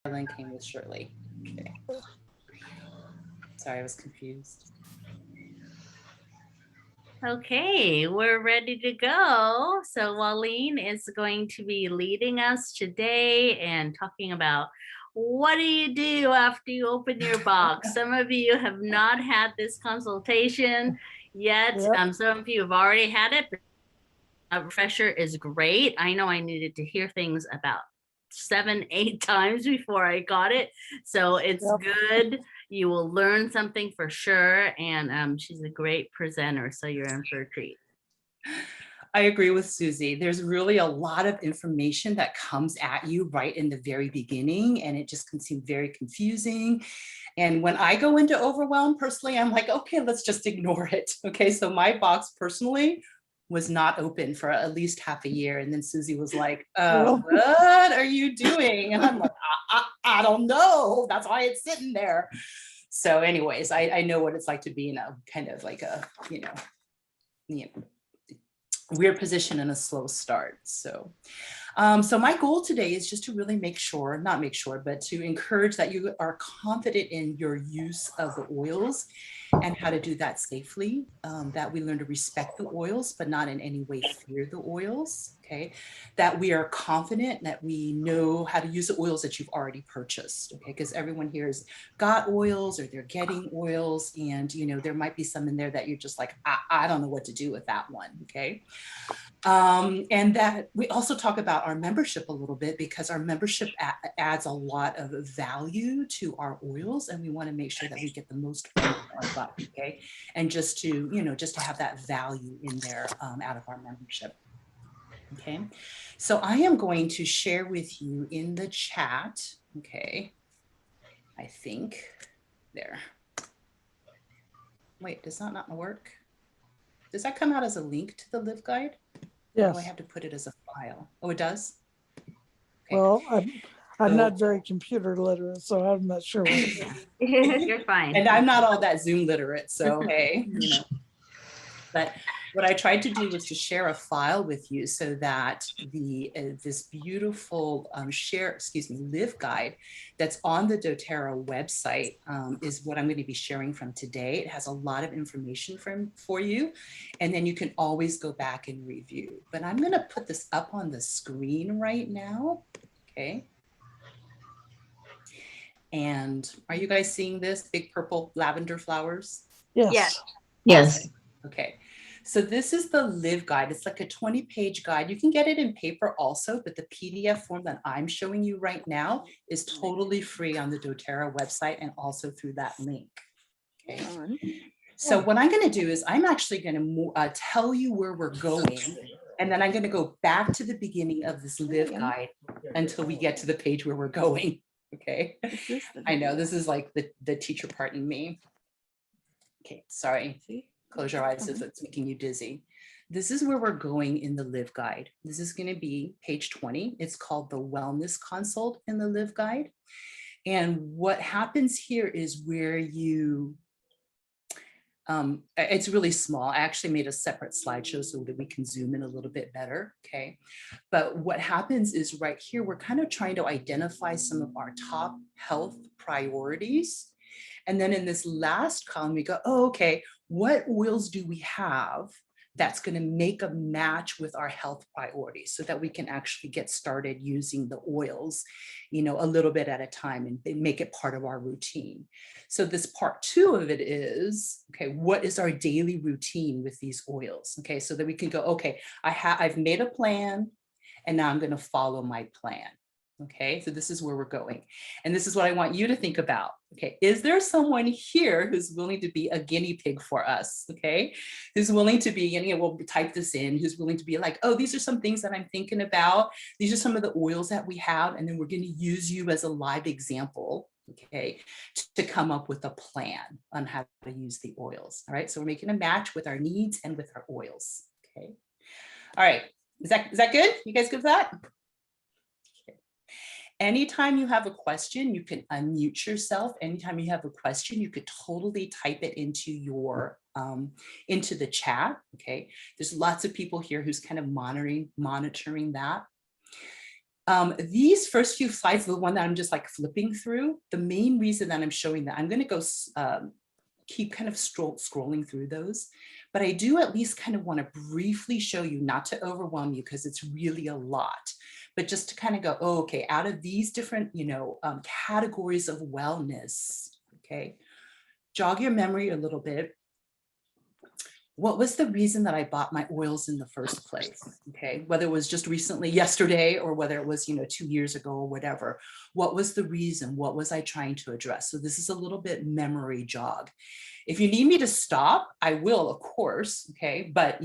Carolyn came with Shirley. Okay. Sorry, I was confused. Okay, we're ready to go. So Walleen is going to be leading us today and talking about what do you do after you open your box. Some of you have not had this consultation yet. Yep. Some of you have already had it, but a refresher is great. I know I needed to hear things about 7, 8 times before I got it. So it's good. You will learn something for sure. And she's a great presenter. So you're in for a treat. I agree with Susie. There's really a lot of information that comes at you right in the very beginning, and it just can seem very confusing. And when I go into overwhelm personally, I'm like, okay, let's just ignore it. Okay, so my box personally was not open for at least half a year. And then Susie was like, what are you doing? And I'm like, I don't know. That's why it's sitting there. So anyways, I know what it's like to be in a kind of like a, weird position and a slow start. So my goal today is just to really but to encourage that you are confident in your use of the oils and how to do that safely, that we learn to respect the oils, but not in any way fear the oils, okay? That we are confident that we know how to use the oils that you've already purchased, okay? Because everyone here has got oils or they're getting oils, and there might be some in there that you're just like, I don't know what to do with that one, okay? And that we also talk about our membership a little bit, because our membership adds a lot of value to our oils, and we want to make sure that we get the most for our buck, okay? And just to have that value in there out of our membership. Okay, so I am going to share with you in the chat, okay, I think, there. Wait, does that not work? Does that come out as a link to the Live Guide? Yes. Or do I have to put it as a file? Oh, it does? Okay. Well, I'm not very computer literate, so I'm not sure what it is. You're fine. And I'm not all that Zoom literate, so hey, But what I tried to do was to share a file with you so that this beautiful Live Guide that's on the doTERRA website is what I'm going to be sharing from today. It has a lot of information for you, and then you can always go back and review. But I'm going to put this up on the screen right now, okay? And are you guys seeing this big purple lavender flowers? Yes. Yes. Okay. So this is the Live Guide. It's like a 20-page guide. You can get it in paper also, but the PDF form that I'm showing you right now is totally free on the doTERRA website and also through that link. Okay. So what I'm going to do is I'm actually going to tell you where we're going, and then I'm going to go back to the beginning of this Live Guide until we get to the page where we're going. Okay. I know this is like the teacher part in me. Okay, sorry. Close your eyes if it's making you dizzy. This is where we're going in the Live Guide. This is going to be page 20. It's called the Wellness Consult in the Live Guide. And what happens here is where you, it's really small. I actually made a separate slideshow so that we can zoom in a little bit better, okay? But what happens is right here, we're kind of trying to identify some of our top health priorities. And then in this last column, we go, oh, okay, what oils do we have that's going to make a match with our health priorities so that we can actually get started using the oils, a little bit at a time and make it part of our routine. So this part 2 of it is, okay, what is our daily routine with these oils? Okay, so that we can go, okay, I've made a plan, and now I'm going to follow my plan. Okay, so this is where we're going. And this is what I want you to think about. Okay, is there someone here who's willing to be a guinea pig for us? Okay, who's willing to be, and we'll type this in, who's willing to be like, oh, these are some things that I'm thinking about. These are some of the oils that we have. And then we're going to use you as a live example, okay, to come up with a plan on how to use the oils. All right, so we're making a match with our needs and with our oils. Okay, all right, is that good? You guys good with that? Anytime you have a question, you can unmute yourself. Anytime you have a question, you could totally type it into your into the chat. Okay, there's lots of people here who's kind of monitoring that. These first few slides, the one that I'm just like flipping through, the main reason that I'm showing that, I'm going to go keep kind of scrolling through those, but I do at least kind of want to briefly show you, not to overwhelm you because it's really a lot, but just to kind of go, oh, okay, out of these different, categories of wellness, okay, jog your memory a little bit. What was the reason that I bought my oils in the first place? Okay, whether it was just recently, yesterday, or whether it was, 2 years ago or whatever. What was the reason? What was I trying to address? So this is a little bit memory jog. If you need me to stop, I will, of course. Okay, but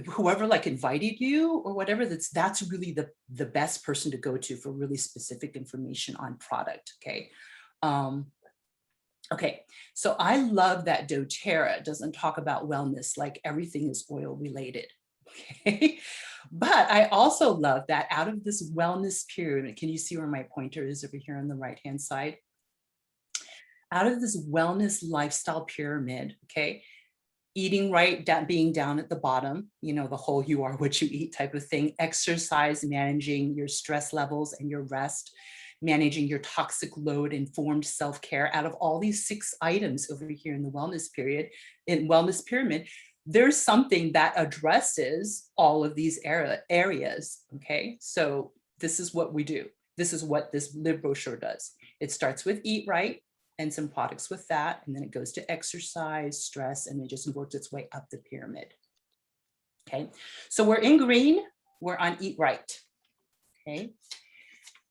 whoever like invited you or whatever, that's really the best person to go to for really specific information on product. Okay. Okay, so I love that doTERRA doesn't talk about wellness like everything is oil related. Okay, but I also love that out of this wellness pyramid, can you see where my pointer is over here on the right hand side? Out of this wellness lifestyle pyramid, okay, eating right, being down at the bottom, the whole you are what you eat type of thing, exercise, managing your stress levels and your rest, managing your toxic load, informed self-care. Out of all these 6 items over here in the wellness pyramid, there's something that addresses all of these areas. Okay, so this is what we do. This is what this live brochure does. It starts with eat right and some products with that, and then it goes to exercise, stress, and it just works its way up the pyramid. Okay, so we're in green, we're on eat right. Okay.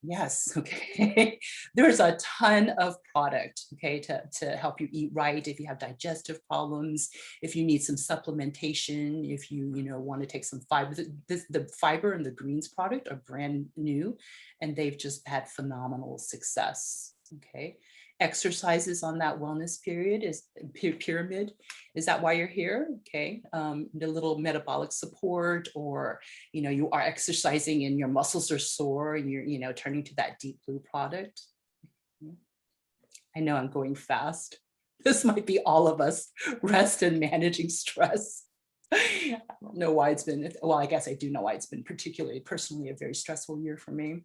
Yes, okay. There's a ton of product, okay, to help you eat right. If you have digestive problems, if you need some supplementation, if you want to take some fiber, the fiber and the greens product are brand new, and they've just had phenomenal success. Okay, exercises on that wellness pyramid. Is that why you're here? Okay, the little metabolic support, or you are exercising and your muscles are sore and you're turning to that deep blue product. I know I'm going fast. This might be all of us, rest and managing stress. I don't know why it's been, well, I guess I do know why it's been particularly personally a very stressful year for me.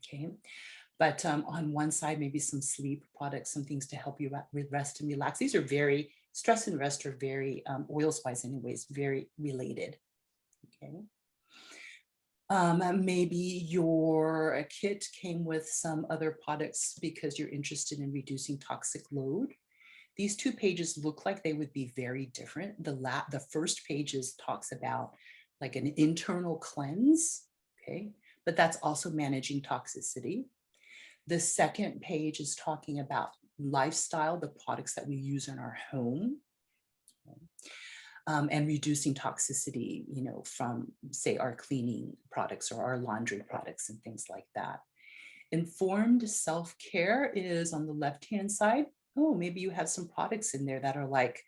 Okay. But on one side, maybe some sleep products, some things to help you rest and relax. These are very, stress and rest are very, oils wise anyways, very related. Okay. Maybe your kit came with some other products because you're interested in reducing toxic load. These 2 pages look like they would be very different. The first pages talks about like an internal cleanse, okay, but that's also managing toxicity. The second page is talking about lifestyle, the products that we use in our home, and reducing toxicity, from say our cleaning products or our laundry products and things like that. Informed self-care is on the left-hand side. Oh, maybe you have some products in there that are like,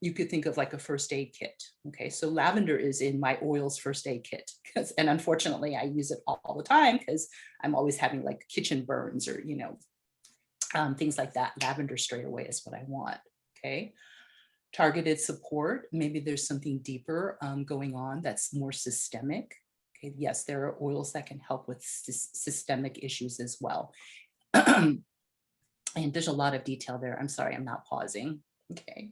you could think of like a first aid kit. Okay, so lavender is in my oils first aid kit, and unfortunately I use it all the time because I'm always having like kitchen burns or things like that. Lavender straight away is what I want. Okay, targeted support, maybe there's something deeper going on that's more systemic. Okay, yes, there are oils that can help with systemic issues as well. And there's a lot of detail there. I'm sorry, I'm not pausing. Okay.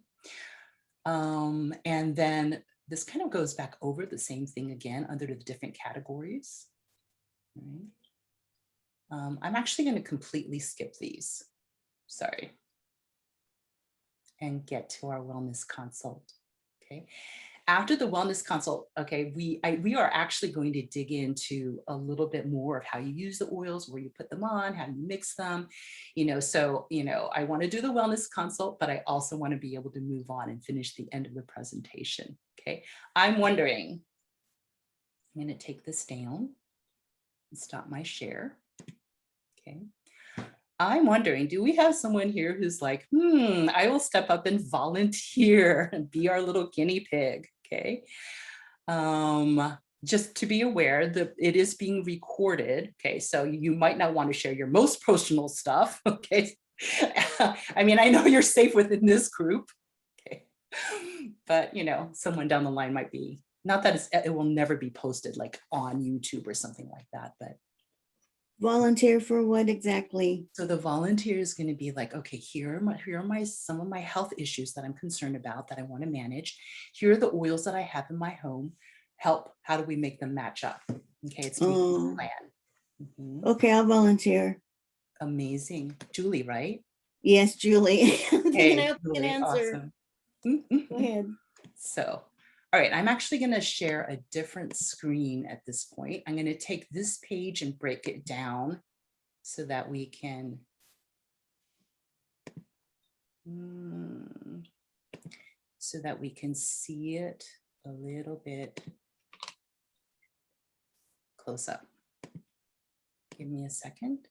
And then this kind of goes back over the same thing again under the different categories. Right. I'm actually going to completely skip these. Sorry. And get to our wellness consult. Okay. After the wellness consult, okay, we are actually going to dig into a little bit more of how you use the oils, where you put them on, how you mix them, so, I want to do the wellness consult, but I also want to be able to move on and finish the end of the presentation. Okay. I'm wondering, I'm going to take this down and stop my share. Okay. I'm wondering, do we have someone here who's like, I will step up and volunteer and be our little guinea pig, okay? Just to be aware that it is being recorded, okay? So you might not want to share your most personal stuff, okay? I mean, I know you're safe within this group, okay? But, someone down the line might be Not that it will never be posted like on YouTube or something like that, but Volunteer for what exactly? so the volunteer is going to be like, okay, here are my some of my health issues that I'm concerned about that I want to manage. Here are the oils that I have in my home. Help. How do we make them match up? Okay, it's making a Oh, plan. Mhm. okay, I'll volunteer. Amazing. Julie, right? Yes, Julie. I'm thinking I Hey, hope you can Julie, answer. awesome. Go ahead. So, all right, I'm actually going to share a different screen at this point. I'm going to take this page and break it down so that we can see it a little bit close up. Give me a second.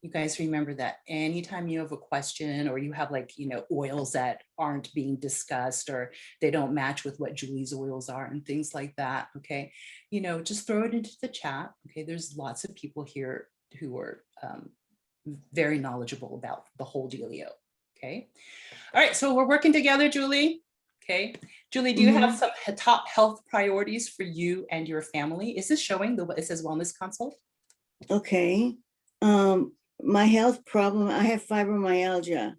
You guys remember that anytime you have a question or you have like, you know, oils that aren't being discussed or they don't match with what Julie's oils are and things like that, okay, you know, just throw it into the chat. Okay, there's lots of people here who are very knowledgeable about the whole dealio. Okay, all right, so we're working together, Julie. Okay, Julie, do you have some top health priorities for you and your family? Is this showing it says wellness consult? Okay. My health problem, I have fibromyalgia.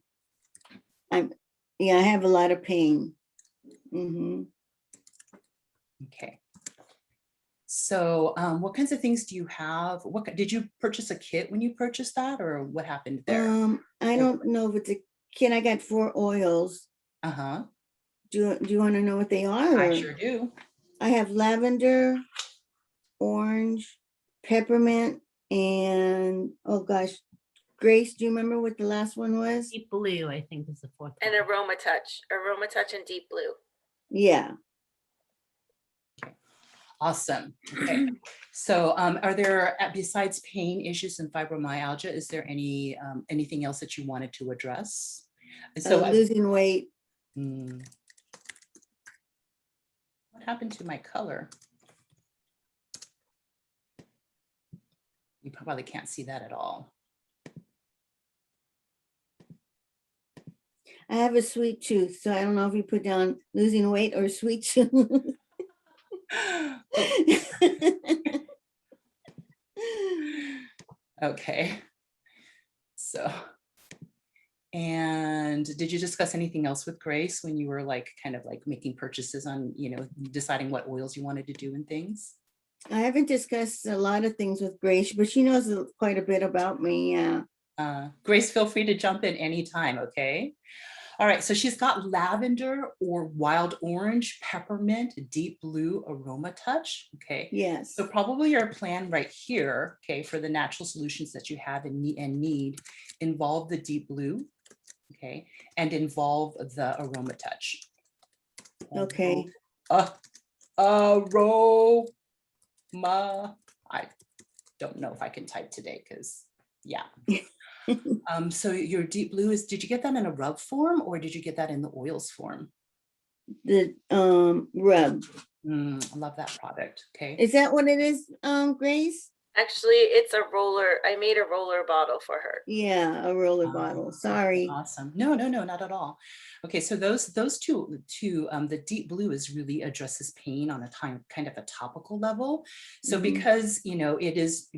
I have a lot of pain. Okay. So what kinds of things do you have? What did you purchase a kit when you purchased that, or what happened there? I don't know if it's a kit. I got 4 oils. Uh-huh. Do you want to know what they are? I sure do. I have lavender, orange, peppermint, and oh gosh, Grace, do you remember what the last one was? Deep blue, I think, is the fourth And one. Aromatouch and Deep Blue. Yeah. Awesome. Okay. So are there, besides pain issues and fibromyalgia, is there any anything else that you wanted to address? So Losing weight. what happened to my color? You probably can't see that at all. I have a sweet tooth, so I don't know if you put down losing weight or sweet tooth. Okay. So, and did you discuss anything else with Grace when you were like kind of like making purchases on, you know, deciding what oils you wanted to do and things? I haven't discussed a lot of things with Grace, but she knows quite a bit about me. Yeah. Grace, feel free to jump in anytime, okay? All right, so she's got lavender or wild orange, peppermint, deep blue, Aromatouch, okay? Yes. So probably your plan right here, okay, for the natural solutions that you have and need involve the deep blue, okay, and involve the Aromatouch. Okay. Aroma. I don't know if I can type today because, yeah. So your deep blue is, did you get that in a rub form or did you get that in the oils form? The rub. I love that product. Okay. Is that what it is, Grace? Actually, it's a roller. I made a roller bottle for her. Yeah, a roller bottle. Sorry. Awesome. No, not at all. Okay, so those two, the deep blue is really addresses pain on a kind of a topical level. So because you know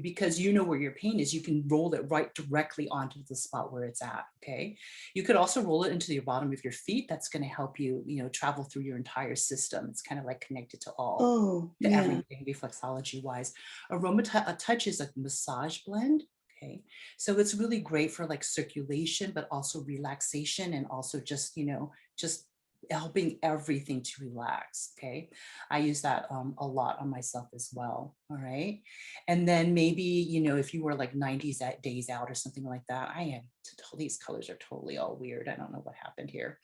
because you know where your pain is, you can roll it right directly onto the spot where it's at. Okay, you could also roll it into the bottom of your feet. That's going to help you, you know, travel through your entire system. It's kind of like connected to all. Oh, yeah. Everything reflexology wise. Aromatouch is a massage blend. Okay, so it's really great for like circulation, but also relaxation and also just, you know, just helping everything to relax. Okay, I use that a lot on myself as well. All right, and then maybe, you know, if you were like 90s days out or something like that, these colors are totally all weird. I don't know what happened here,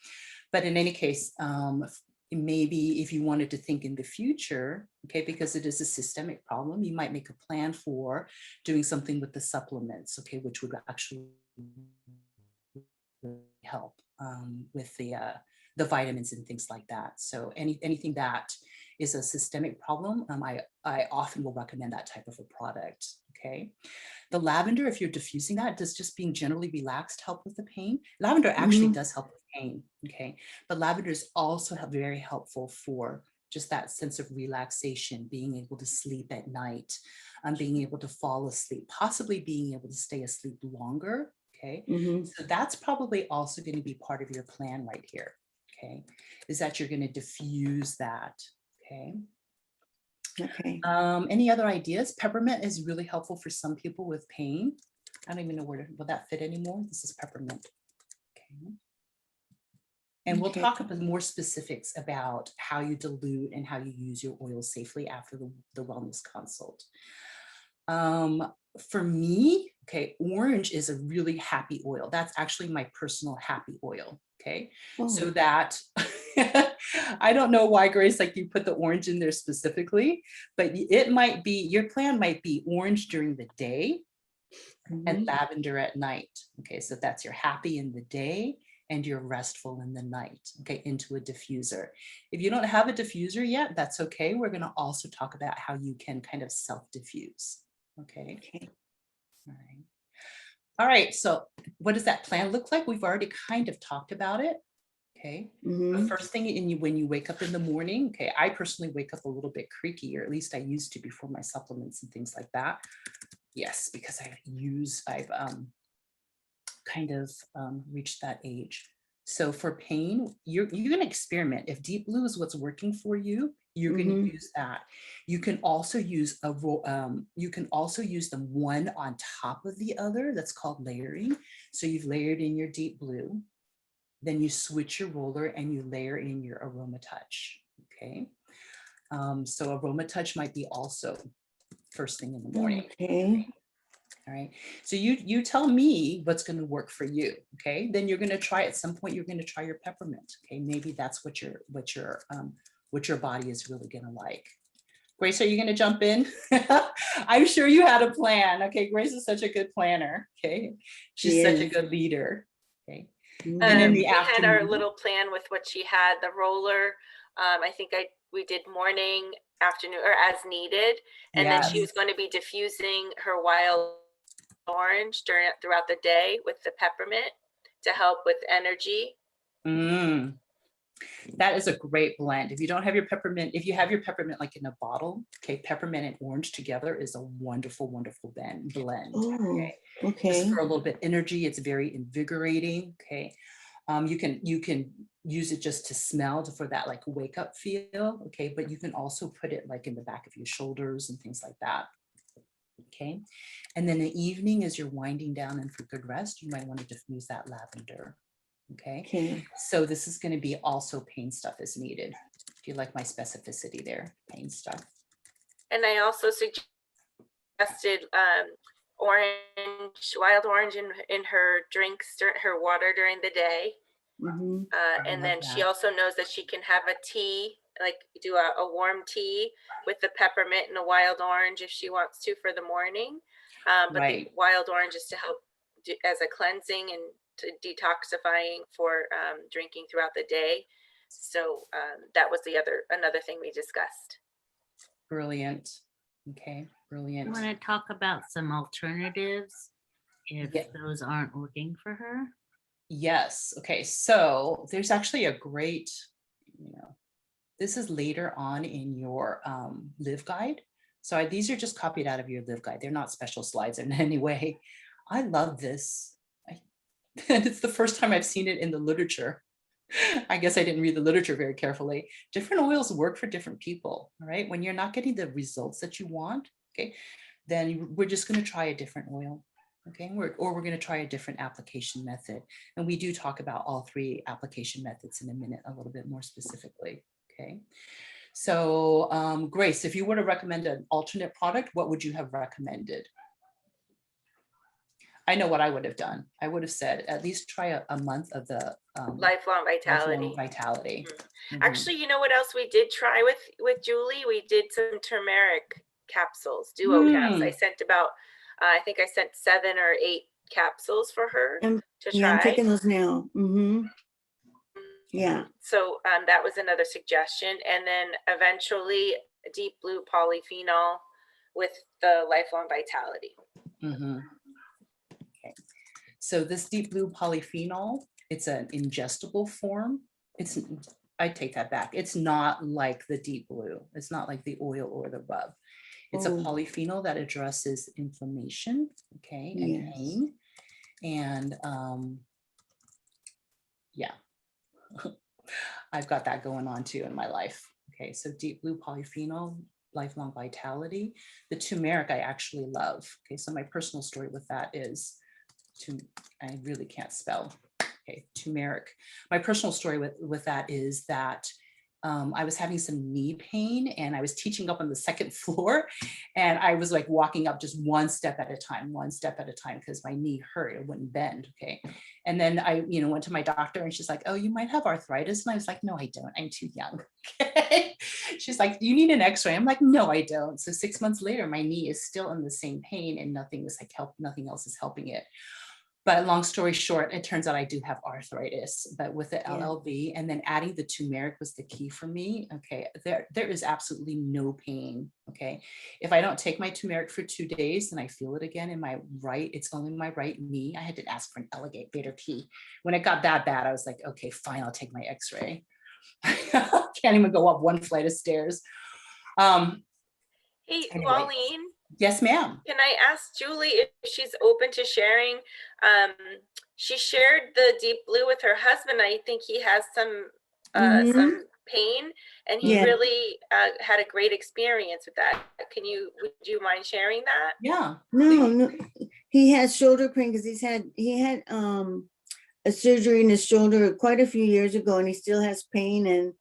but in any case, maybe if you wanted to think in the future, okay, because it is a systemic problem, you might make a plan for doing something with the supplements, okay, which would actually help with the vitamins and things like that. So anything that is a systemic problem, I often will recommend that type of a product. Okay, the lavender, if you're diffusing that, does just being generally relaxed help with the pain? Lavender actually does help with pain. Okay, but lavender is also very helpful for just that sense of relaxation, being able to sleep at night, being able to fall asleep, possibly being able to stay asleep longer. Okay, Mhm. so that's probably also going to be part of your plan right here. Okay, is that you're going to diffuse that. Okay. Okay. Any other ideas? Peppermint is really helpful for some people with pain. I don't even know will that fit anymore. This is peppermint. Okay. And we'll Okay. talk about more specifics about how you dilute and how you use your oil safely after the wellness consult. For me, okay, orange is a really happy oil. That's actually my personal happy oil. Okay, so Oh. that I don't know why, Grace, like you put the orange in there specifically, but it might be, your plan might be orange during the day and Mhm. lavender at night. Okay, so that's your happy in the day and you're restful in the night. Okay, into a diffuser. If you don't have a diffuser yet, that's okay. We're going to also talk about how you can kind of self-diffuse. Okay. Okay. All right. All right. So what does that plan look like? We've already kind of talked about it. Okay. The Mhm. first thing when you wake up in the morning, okay, I personally wake up a little bit creaky, or at least I used to before my supplements and things like that. Yes, because I've kind of reached that age. So for pain, you're going to experiment. If deep blue is what's working for you, you're going to Mhm. use that. You can also use you can also use them one on top of the other. That's called layering. So you've layered in your deep blue, then you switch your roller and you layer in your Aromatouch. Okay. So Aromatouch might be also first thing in the morning. Okay. All right. So you tell me what's going to work for you. Okay. Then you're going to try at some point, you're going to try your peppermint. Okay. Maybe that's what your body is really going to like. Grace, are you going to jump in? I'm sure you had a plan. Okay. Grace is such a good planner. Okay. She's She such a is. good leader. Okay. Mhm. And in the We had our afternoon. little plan with what she had, the roller. I think we did morning, afternoon, or as needed. And then she Yes. was going to be diffusing her wild orange throughout the day with the peppermint to help with energy. Mm, that is a great blend. If you don't have your peppermint, if you have your peppermint like in a bottle, okay, peppermint and orange together is a wonderful, wonderful blend. Oh, Okay. Just okay. for a little bit energy, it's very invigorating. Okay. You can use it just to smell for that like wake up feel. Okay. But you can also put it like in the back of your shoulders and things like that. Okay. And then the evening, as you're winding down and for good rest, you might want to diffuse that lavender. Okay. Okay. So this is going to be also pain stuff is needed. Do you like my specificity there? Pain stuff. And I also suggested wild orange in her drinks, her water during the day. Mhm. And love then she that. also knows that she can have a tea, like do a warm tea with the peppermint and the wild orange if she wants to for the morning. But the Right. wild orange is to help as a cleansing and to detoxifying for drinking throughout the day. So that was another thing we discussed. Brilliant. Okay. You Brilliant. want to talk about some alternatives if Yeah. those aren't working for her? Yes. Okay. So there's actually a great, this is later on in your live guide. So these are just copied out of your live guide. They're not special slides in any way. I love this. And it's the first time I've seen it in the literature. I guess I didn't read the literature very carefully. Different oils work for different people, all right? When you're not getting the results that you want, okay, then we're just going to try a different oil, okay? Or we're going to try a different application method. And we do talk about all three application methods in a minute, a little bit more specifically, okay? So Grace, if you were to recommend an alternate product, what would you have recommended? I know what I would have done. I would have said, at least try a month of the Lifelong vitality. lifelong vitality. Mhm. Actually, you know what else we did try with Julie? We did some turmeric capsules, duo caps. I sent about, I think I sent 7 or 8 capsules for her to Yeah, I'm try. taking those now. Mhm. Yeah. So that was another suggestion. And then eventually deep blue polyphenol with the lifelong vitality. Mhm. Okay. So this deep blue polyphenol, it's an ingestible form. I take that back. It's not like the deep blue. It's not like the oil or the rub. It's a Oh. polyphenol that addresses inflammation, okay, and Yes. pain. And yeah, I've got that going on too in my life. Okay, so deep blue polyphenol, lifelong vitality. The turmeric I actually love. Okay, so my personal story with that is, I really can't spell. Okay, turmeric. My personal story with that is that I was having some knee pain and I was teaching up on the second floor, and I was like walking up just one step at a time, because my knee hurt, it wouldn't bend. Okay. And then I, went to my doctor and she's like, oh, you might have arthritis. And I was like, no, I don't. I'm too young. Okay. She's like, do you need an x-ray? I'm like, no, I don't. So 6 months later, my knee is still in the same pain and nothing else is helping it. But long story short, it turns out I do have arthritis, but with the Yeah. LLV, and then adding the turmeric was the key for me. Okay, there is absolutely no pain. Okay, if I don't take my turmeric for 2 days, then I feel it again in my right. It's only my right knee. I had to ask for an elevator key. When it got that bad, I was like, okay, fine, I'll take my X-ray. Can't even go up one flight of stairs. Hey, Anyway. Pauline, Yes, ma'am. can I ask Julie if she's open to sharing? She shared the deep blue with her husband. I think he has some pain, and he Yeah. really had a great experience with that. Would you mind sharing that? Yeah. No, he has shoulder pain because he had a surgery in his shoulder quite a few years ago, and he still has pain, and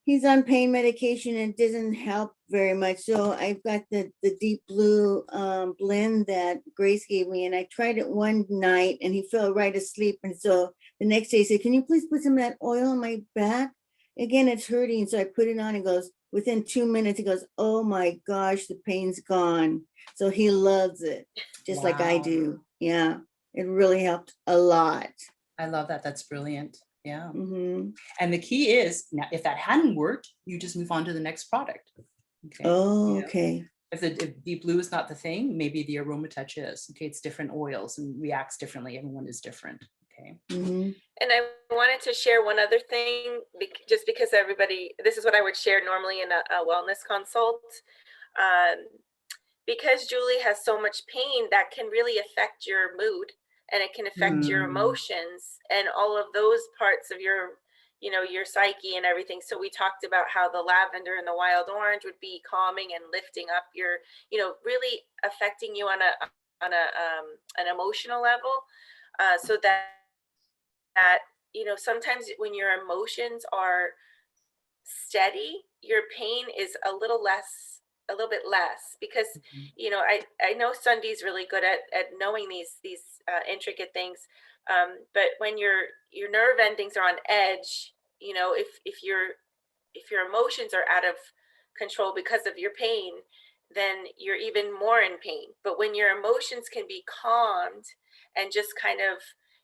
he's on pain medication and it doesn't help very much. So I've got the deep blue blend that Grace gave me, and I tried it one night and he fell right asleep. And so the next day he said, can you please put some of that oil on my back? Again, it's hurting. So I put it on and goes, within 2 minutes, he goes, oh my gosh, the pain's gone. So he loves it, just like I Wow. do. Yeah, it really helped a lot. I love that. That's brilliant. Yeah. Mm-hmm. And the key is, now, if that hadn't worked, you just move on to the next product. Okay. Oh, okay. If deep blue is not the thing, maybe the Aromatouch is. Okay. It's different oils and reacts differently. Everyone is different. Okay. Mm-hmm. And I wanted to share one other thing, just because this is what I would share normally in a wellness consult. Because Julie has so much pain, that can really affect your mood, and it can affect your emotions and all of those parts of your psyche and everything. So we talked about how the lavender and the wild orange would be calming and lifting up your, really affecting you on an emotional level. So that sometimes when your emotions are steady, your pain is a little bit less, because I know Sunday's really good at knowing these intricate things, but when your nerve endings are on edge, if your emotions are out of control because of your pain, then you're even more in pain. But when your emotions can be calmed and just kind of,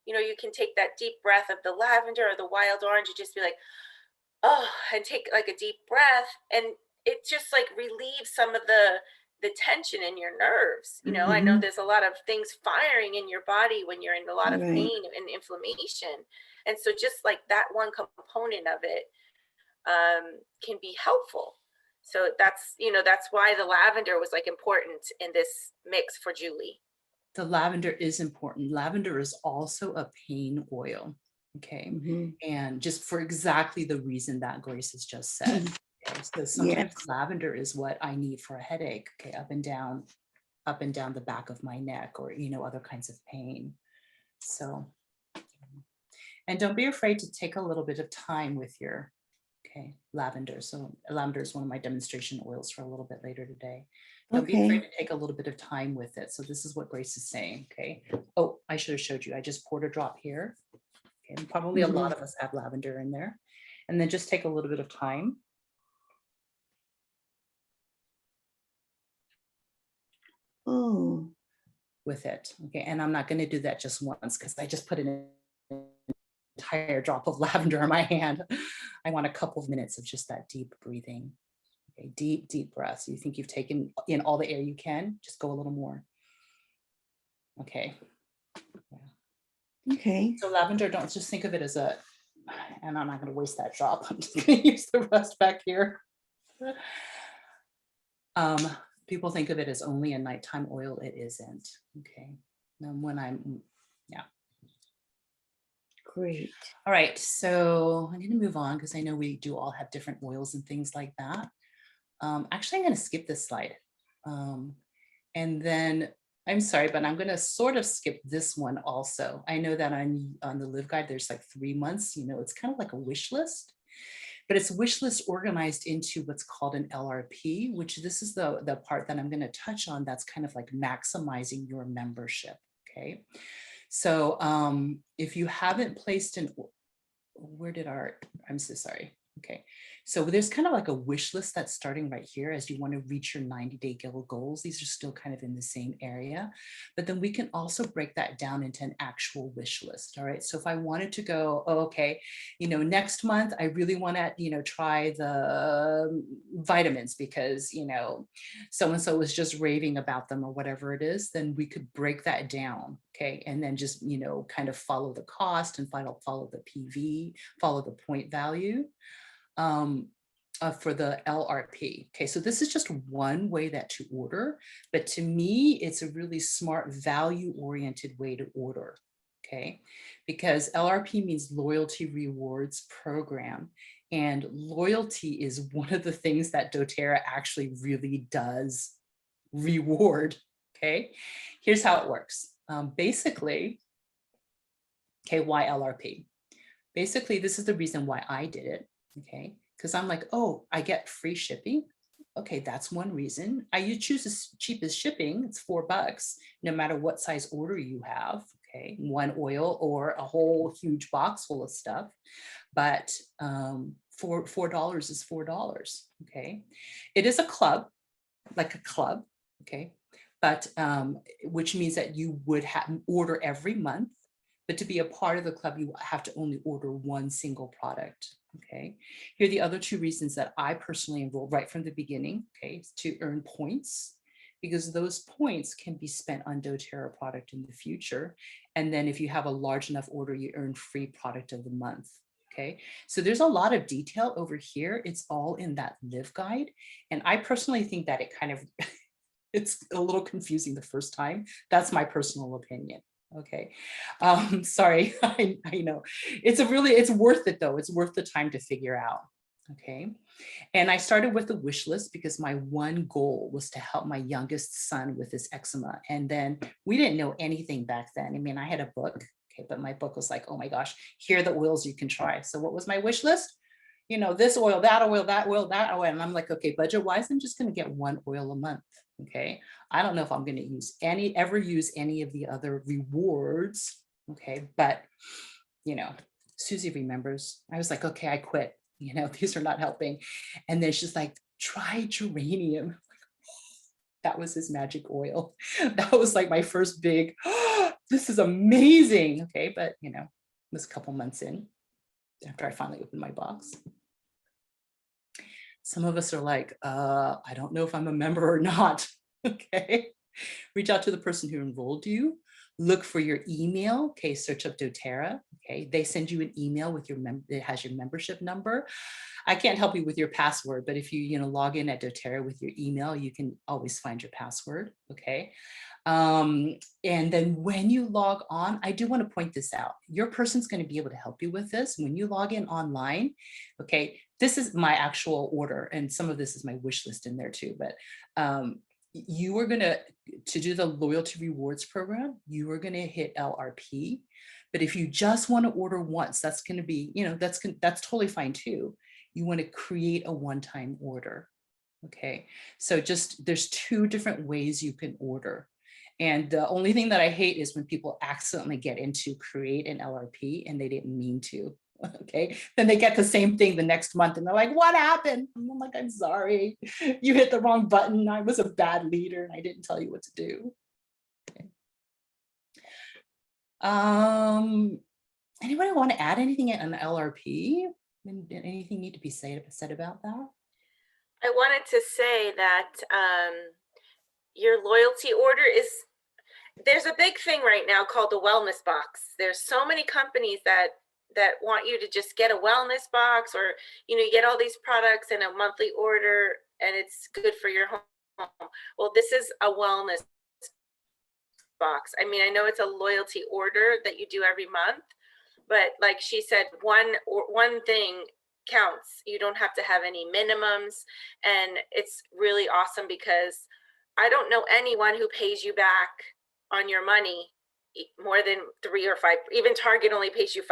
you can take that deep breath of the lavender or the wild orange and just be like, oh, and take like a deep breath, and it just like relieves some of the tension in your nerves. I know there's a lot of things firing in your body when you're in a lot of pain and inflammation, and so just like that one component of it can be helpful. So that's why the lavender was like important in this mix for Julie. The lavender is important. Lavender is also a pain oil. Okay. And just for exactly the reason that Grace has just said. Okay? So sometimes lavender is what I need for a headache. Okay. Up and down the back of my neck, or, other kinds of pain. So, and don't be afraid to take a little bit of time with your, lavender. So lavender is one of my demonstration oils for a little bit later today. Don't be afraid to take a little bit of time with it. So this is what Grace is saying. Okay. Oh, I should have showed you. I just poured a drop here. Okay. And probably a lot of us have lavender in there. And then just take a little bit of time. With it. Okay. And I'm not going to do that just once, because I just put an entire drop of lavender on my hand. I want a couple of minutes of just that deep breathing. Okay. Deep, deep breaths. You think you've taken in all the air you can, just go a little more. Okay. Yeah. Okay. So lavender, don't just think of it as and I'm not going to waste that drop. I'm just going to use the rest back here. People think of it as only a nighttime oil. It isn't. Okay. And when yeah. Great. All right. So I'm going to move on because I know we do all have different oils and things like that. Actually, I'm going to skip this slide. And then I'm sorry, but I'm going to sort of skip this one also. I know that on the Live Guide, there's like 3 months, it's kind of like a wish list, but it's wish list organized into what's called an LRP, which this is the part that I'm going to touch on. That's kind of like maximizing your membership. Okay. So if you haven't placed I'm so sorry. Okay, so there's kind of like a wish list that's starting right here as you want to reach your 90-day goals. These are still kind of in the same area, but then we can also break that down into an actual wish list. All right, so if I wanted to go, okay, next month I really want to, try the vitamins because, so-and-so was just raving about them or whatever it is, then we could break that down. Okay, and then just, kind of follow the cost and follow the PV, follow the point value. For the LRP. Okay, so this is just one way that to order, but to me, it's a really smart value-oriented way to order. Okay, because LRP means loyalty rewards program, and loyalty is one of the things that doTERRA actually really does reward. Okay, here's how it works. Basically, okay, why LRP? Basically, this is the reason why I did it. Okay, because I'm like, oh, I get free shipping. Okay, that's one reason. You choose the cheapest shipping. It's $4, no matter what size order you have. Okay, one oil or a whole huge box full of stuff. But $4 is $4. Okay, it is a club, like a club. Okay, but which means that you would order every month. But to be a part of the club, you have to only order one single product. Okay, here are the other 2 reasons that I personally enrolled right from the beginning. Okay, to earn points, because those points can be spent on doTERRA product in the future. And then if you have a large enough order, you earn free product of the month. Okay, so there's a lot of detail over here. It's all in that Live Guide. And I personally think that it kind of, it's a little confusing the first time. That's my personal opinion. Okay, sorry, I know. It's worth it though. It's worth the time to figure out. Okay, and I started with the wish list because my one goal was to help my youngest son with his eczema. And then we didn't know anything back then. I mean, I had a book, okay, but my book was like, oh my gosh, here are the oils you can try. So what was my wish list? This oil, that oil, that oil, that oil. And I'm like, okay, budget wise, I'm just going to get one oil a month. Okay, I don't know if I'm going to ever use any of the other rewards. Okay, but Susie remembers. I was like, okay, I quit. These are not helping. And then she's like, try geranium. That was his magic oil. That was like my first big, oh, this is amazing. Okay, but it was a couple months in after I finally opened my box. Some of us are like, I don't know if I'm a member or not. Okay. Reach out to the person who enrolled you. Look for your email. Okay. Search up doTERRA. Okay. They send you an email with it has your membership number. I can't help you with your password, but if you, log in at doTERRA with your email, you can always find your password. Okay. And then when you log on, I do want to point this out. Your person's going to be able to help you with this. When you log in online, okay, this is my actual order. And some of this is my wish list in there too, but you are going to do the loyalty rewards program, you are going to hit LRP. But if you just want to order once, that's going to be, that's totally fine too. You want to create a one-time order. Okay. So there's 2 different ways you can order. And the only thing that I hate is when people accidentally get into create an LRP and they didn't mean to. Okay, then they get the same thing the next month and they're like, what happened? I'm like, I'm sorry, you hit the wrong button. I was a bad leader and I didn't tell you what to do. Okay. Anybody want to add anything on LRP? Anything need to be said about that? I wanted to say that your loyalty order there's a big thing right now called the wellness box. There's so many companies that that want you to just get a wellness box, or you get all these products in a monthly order and it's good for your home. Well, this is a wellness box. I mean, I know it's a loyalty order that you do every month, but like she said, one thing counts. You don't have to have any minimums, and it's really awesome because I don't know anyone who pays you back on your money more than 3 or 5. Even Target only pays you 5%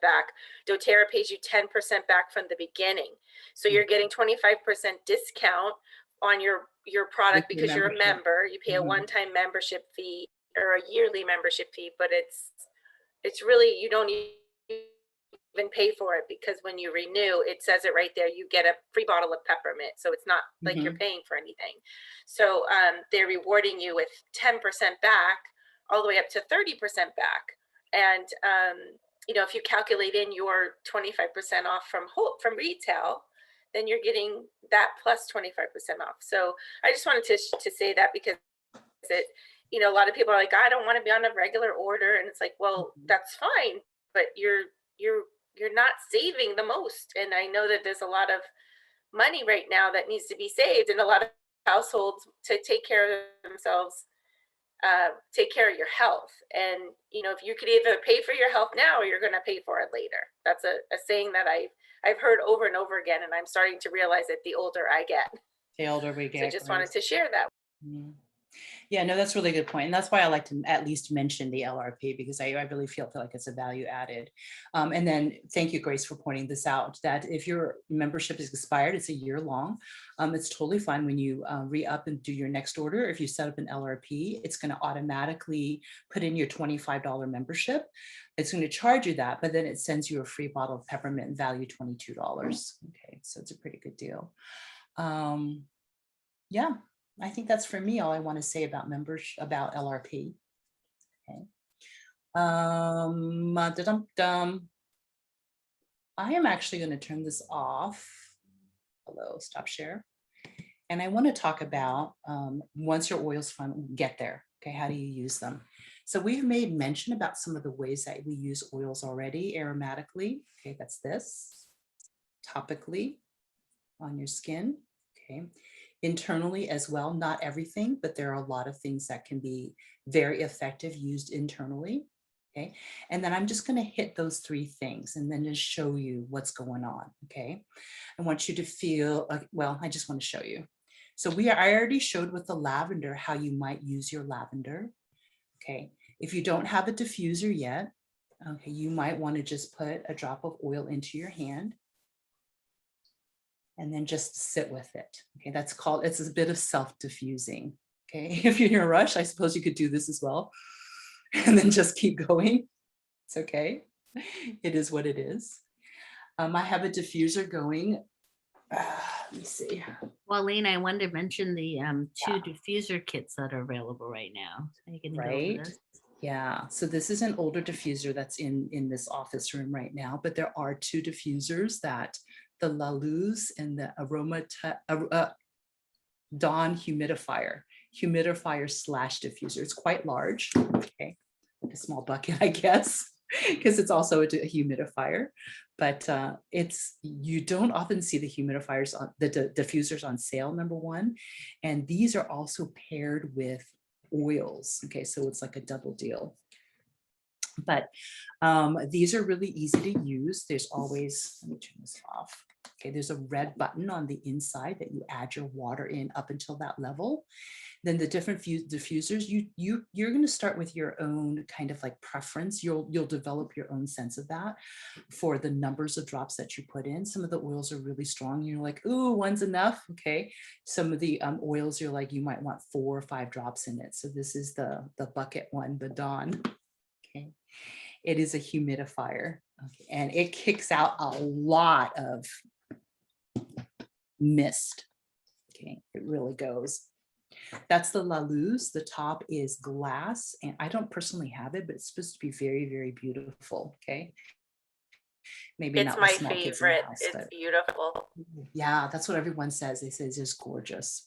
back. doTERRA pays you 10% back from the beginning, so you're getting 25% discount on your product With your because you're a membership. member. You pay a Mhm. one-time membership fee or a yearly membership fee, but it's really, you don't even pay for it, because when you renew, it says it right there, you get a free bottle of peppermint, so it's not like you're paying for anything. So they're rewarding you with 10% back, all the way up to 30% back. And if you calculate in your 25% off from retail, then you're getting that plus 25% off. So I just wanted to say that, because it, a lot of people are like, I don't want to be on a regular order, and it's like, well, that's fine, but you're not saving the most. And I know that there's a lot of money right now that needs to be saved, and a lot of households, to take care of themselves, take care of your health. And if you could either pay for your health now, or you're going to pay for it later. That's a saying that I've heard over and over again, and I'm starting to realize it the older I get. The older we So get. just wanted to share that. Yeah, no, that's a really good point. And that's why I like to at least mention the LRP, because I really feel like it's a value added. And then thank you, Grace, for pointing this out, that if your membership is expired, it's a year long. It's totally fine when you re-up and do your next order. If you set up an LRP, it's going to automatically put in your $25 membership. It's going to charge you that, but then it sends you a free bottle of peppermint, value $22. Okay, so it's a pretty good deal. Yeah. I think that's for me all I want to say about about LRP. Okay. Da-dum-dum. I am actually going to turn this off. Hello, stop share. And I want to talk about once your oils get there. Okay, how do you use them? So we've made mention about some of the ways that we use oils already. Aromatically, okay, that's this. Topically on your skin. Okay. Internally as well, not everything, but there are a lot of things that can be very effective used internally. Okay. And then I'm just going to hit those 3 things and then just show you what's going on. Okay. I want you to feel, well, I just want to show you. So I already showed with the lavender how you might use your lavender. Okay. If you don't have a diffuser yet, okay, you might want to just put a drop of oil into your hand and then just sit with it. Okay, it's a bit of self-diffusing. Okay, if you're in a rush, I suppose you could do this as well. And then just keep going. It's okay. It is what it is. I have a diffuser going. Let me see. Well, Lena, I wanted to mention the 2 diffuser kits that are available right now. Are you going to go over this? Yeah, so this is an older diffuser that's in this office room right now, but there are 2 diffusers, that the La Luz and the Dawn humidifier / diffuser. It's quite large. Okay, like a small bucket, I guess, because it's also a humidifier. But you don't often see the humidifiers on the diffusers on sale, number one, and these are also paired with oils. Okay, so it's like a double deal. But these are really easy to use. There's always, let me turn this off. Okay, there's a red button on the inside that you add your water in up until that level. Then the different diffusers, you're going to start with your own kind of like preference. You'll develop your own sense of that for the numbers of drops that you put in. Some of the oils are really strong. You're like, ooh, one's enough. Okay. Some of the oils, you're like, you might want 4 or 5 drops in it. So this is the bucket one, the Dawn. Okay. It is a humidifier, okay, and it kicks out a lot of mist. Okay, it really goes. That's the La Luz. The top is glass, and I don't personally have it, but it's supposed to be very, very beautiful. Okay, maybe It's not my with small kids in the favorite. house, It's but beautiful. yeah, that's what everyone says. They say it's just gorgeous.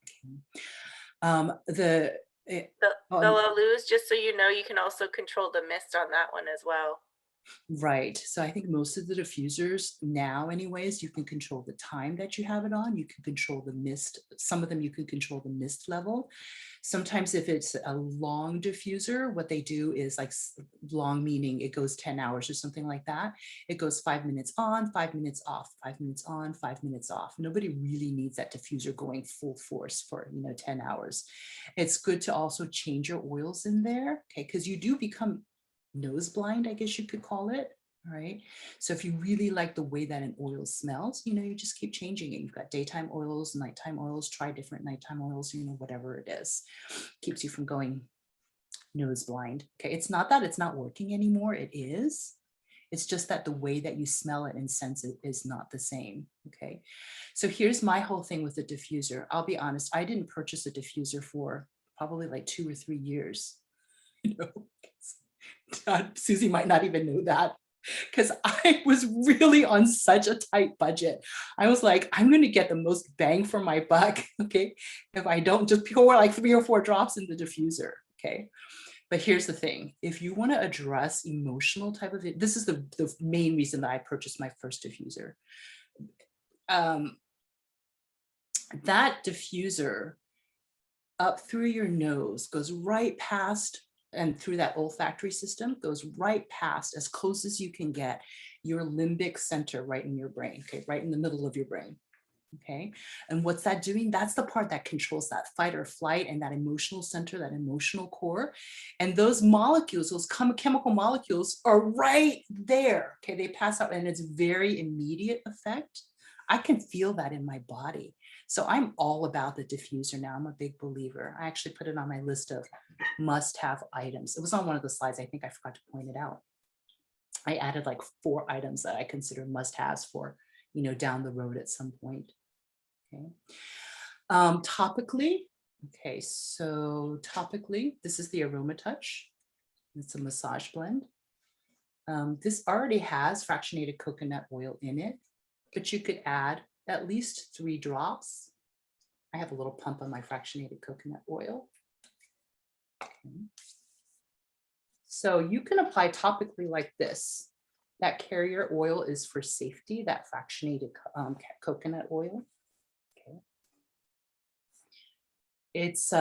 Okay. The La Luz, just so you know, you can also control the mist on that one as well. Right. So I think most of the diffusers now anyways, you can control the time that you have it on. You can control the mist. Some of them you can control the mist level. Sometimes if it's a long diffuser, what they do is like long meaning it goes 10 hours or something like that. It goes 5 minutes on, 5 minutes off, 5 minutes on, 5 minutes off. Nobody really needs that diffuser going full force for, 10 hours. It's good to also change your oils in there, okay? Because you do become nose blind, I guess you could call it. All right. So if you really like the way that an oil smells, you just keep changing it. You've got daytime oils, nighttime oils, try different nighttime oils, whatever it is, keeps you from going nose blind. Okay. It's not that it's not working anymore. It is. It's just that the way that you smell it and sense it is not the same. Okay. So here's my whole thing with the diffuser. I'll be honest. I didn't purchase a diffuser for probably like 2 or 3 years. Susie might not even know that because I was really on such a tight budget. I was like, I'm going to get the most bang for my buck. Okay. If I don't just pour like 3 or 4 drops in the diffuser. Okay. But here's the thing. If you want to address emotional type of it, this is the main reason that I purchased my first diffuser. That diffuser up through your nose goes right past and through that olfactory system goes right past as close as you can get your limbic center right in your brain, okay, right in the middle of your brain, okay? And what's that doing? That's the part that controls that fight or flight and that emotional center, that emotional core. And those molecules, those chemical molecules are right there, okay? They pass out and it's very immediate effect. I can feel that in my body. So I'm all about the diffuser now. I'm a big believer. I actually put it on my list of must-have items. It was on one of the slides. I think I forgot to point it out. I added like 4 items that I consider must-haves for, down the road at some point. Okay. Topically. Okay, so topically, this is the Aromatouch. It's a massage blend. This already has fractionated coconut oil in it, but you could add at least 3 drops. I have a little pump on my fractionated coconut oil. Okay. So you can apply topically like this. That carrier oil is for safety, that fractionated coconut oil. Okay. It's,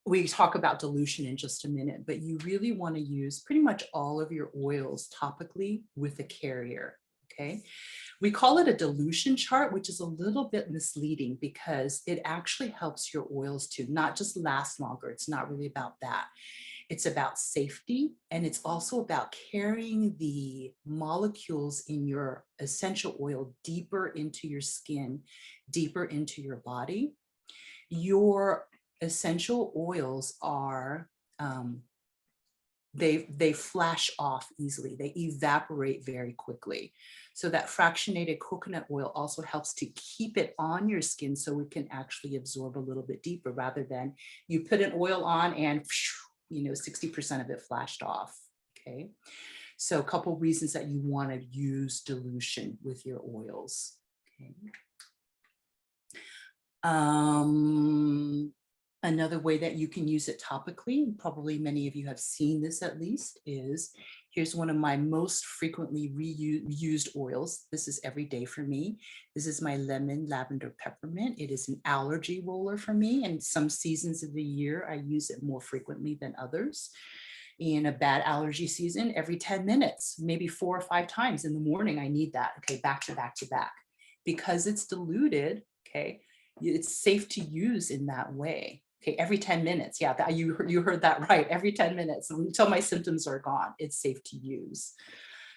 we talk about dilution in just a minute, but you really want to use pretty much all of your oils topically with a carrier. Okay. We call it a dilution chart, which is a little bit misleading because it actually helps your oils to not just last longer. It's not really about that. It's about safety, and it's also about carrying the molecules in your essential oil deeper into your skin, deeper into your body. Your essential oils are, they flash off easily. They evaporate very quickly. So that fractionated coconut oil also helps to keep it on your skin so it can actually absorb a little bit deeper rather than you put an oil on and 60% of it flashed off. Okay. So a couple reasons that you want to use dilution with your oils. Okay. Another way that you can use it topically, probably many of you have seen this at least, is here's one of my most frequently reused oils. This is every day for me. This is my lemon lavender peppermint. It is an allergy roller for me, and some seasons of the year I use it more frequently than others. In a bad allergy season, every 10 minutes, maybe 4 or 5 times in the morning, I need that. Okay, back to back to back. Because it's diluted, okay, it's safe to use in that way. Okay, every 10 minutes. Yeah, you heard that right. Every 10 minutes until my symptoms are gone, it's safe to use.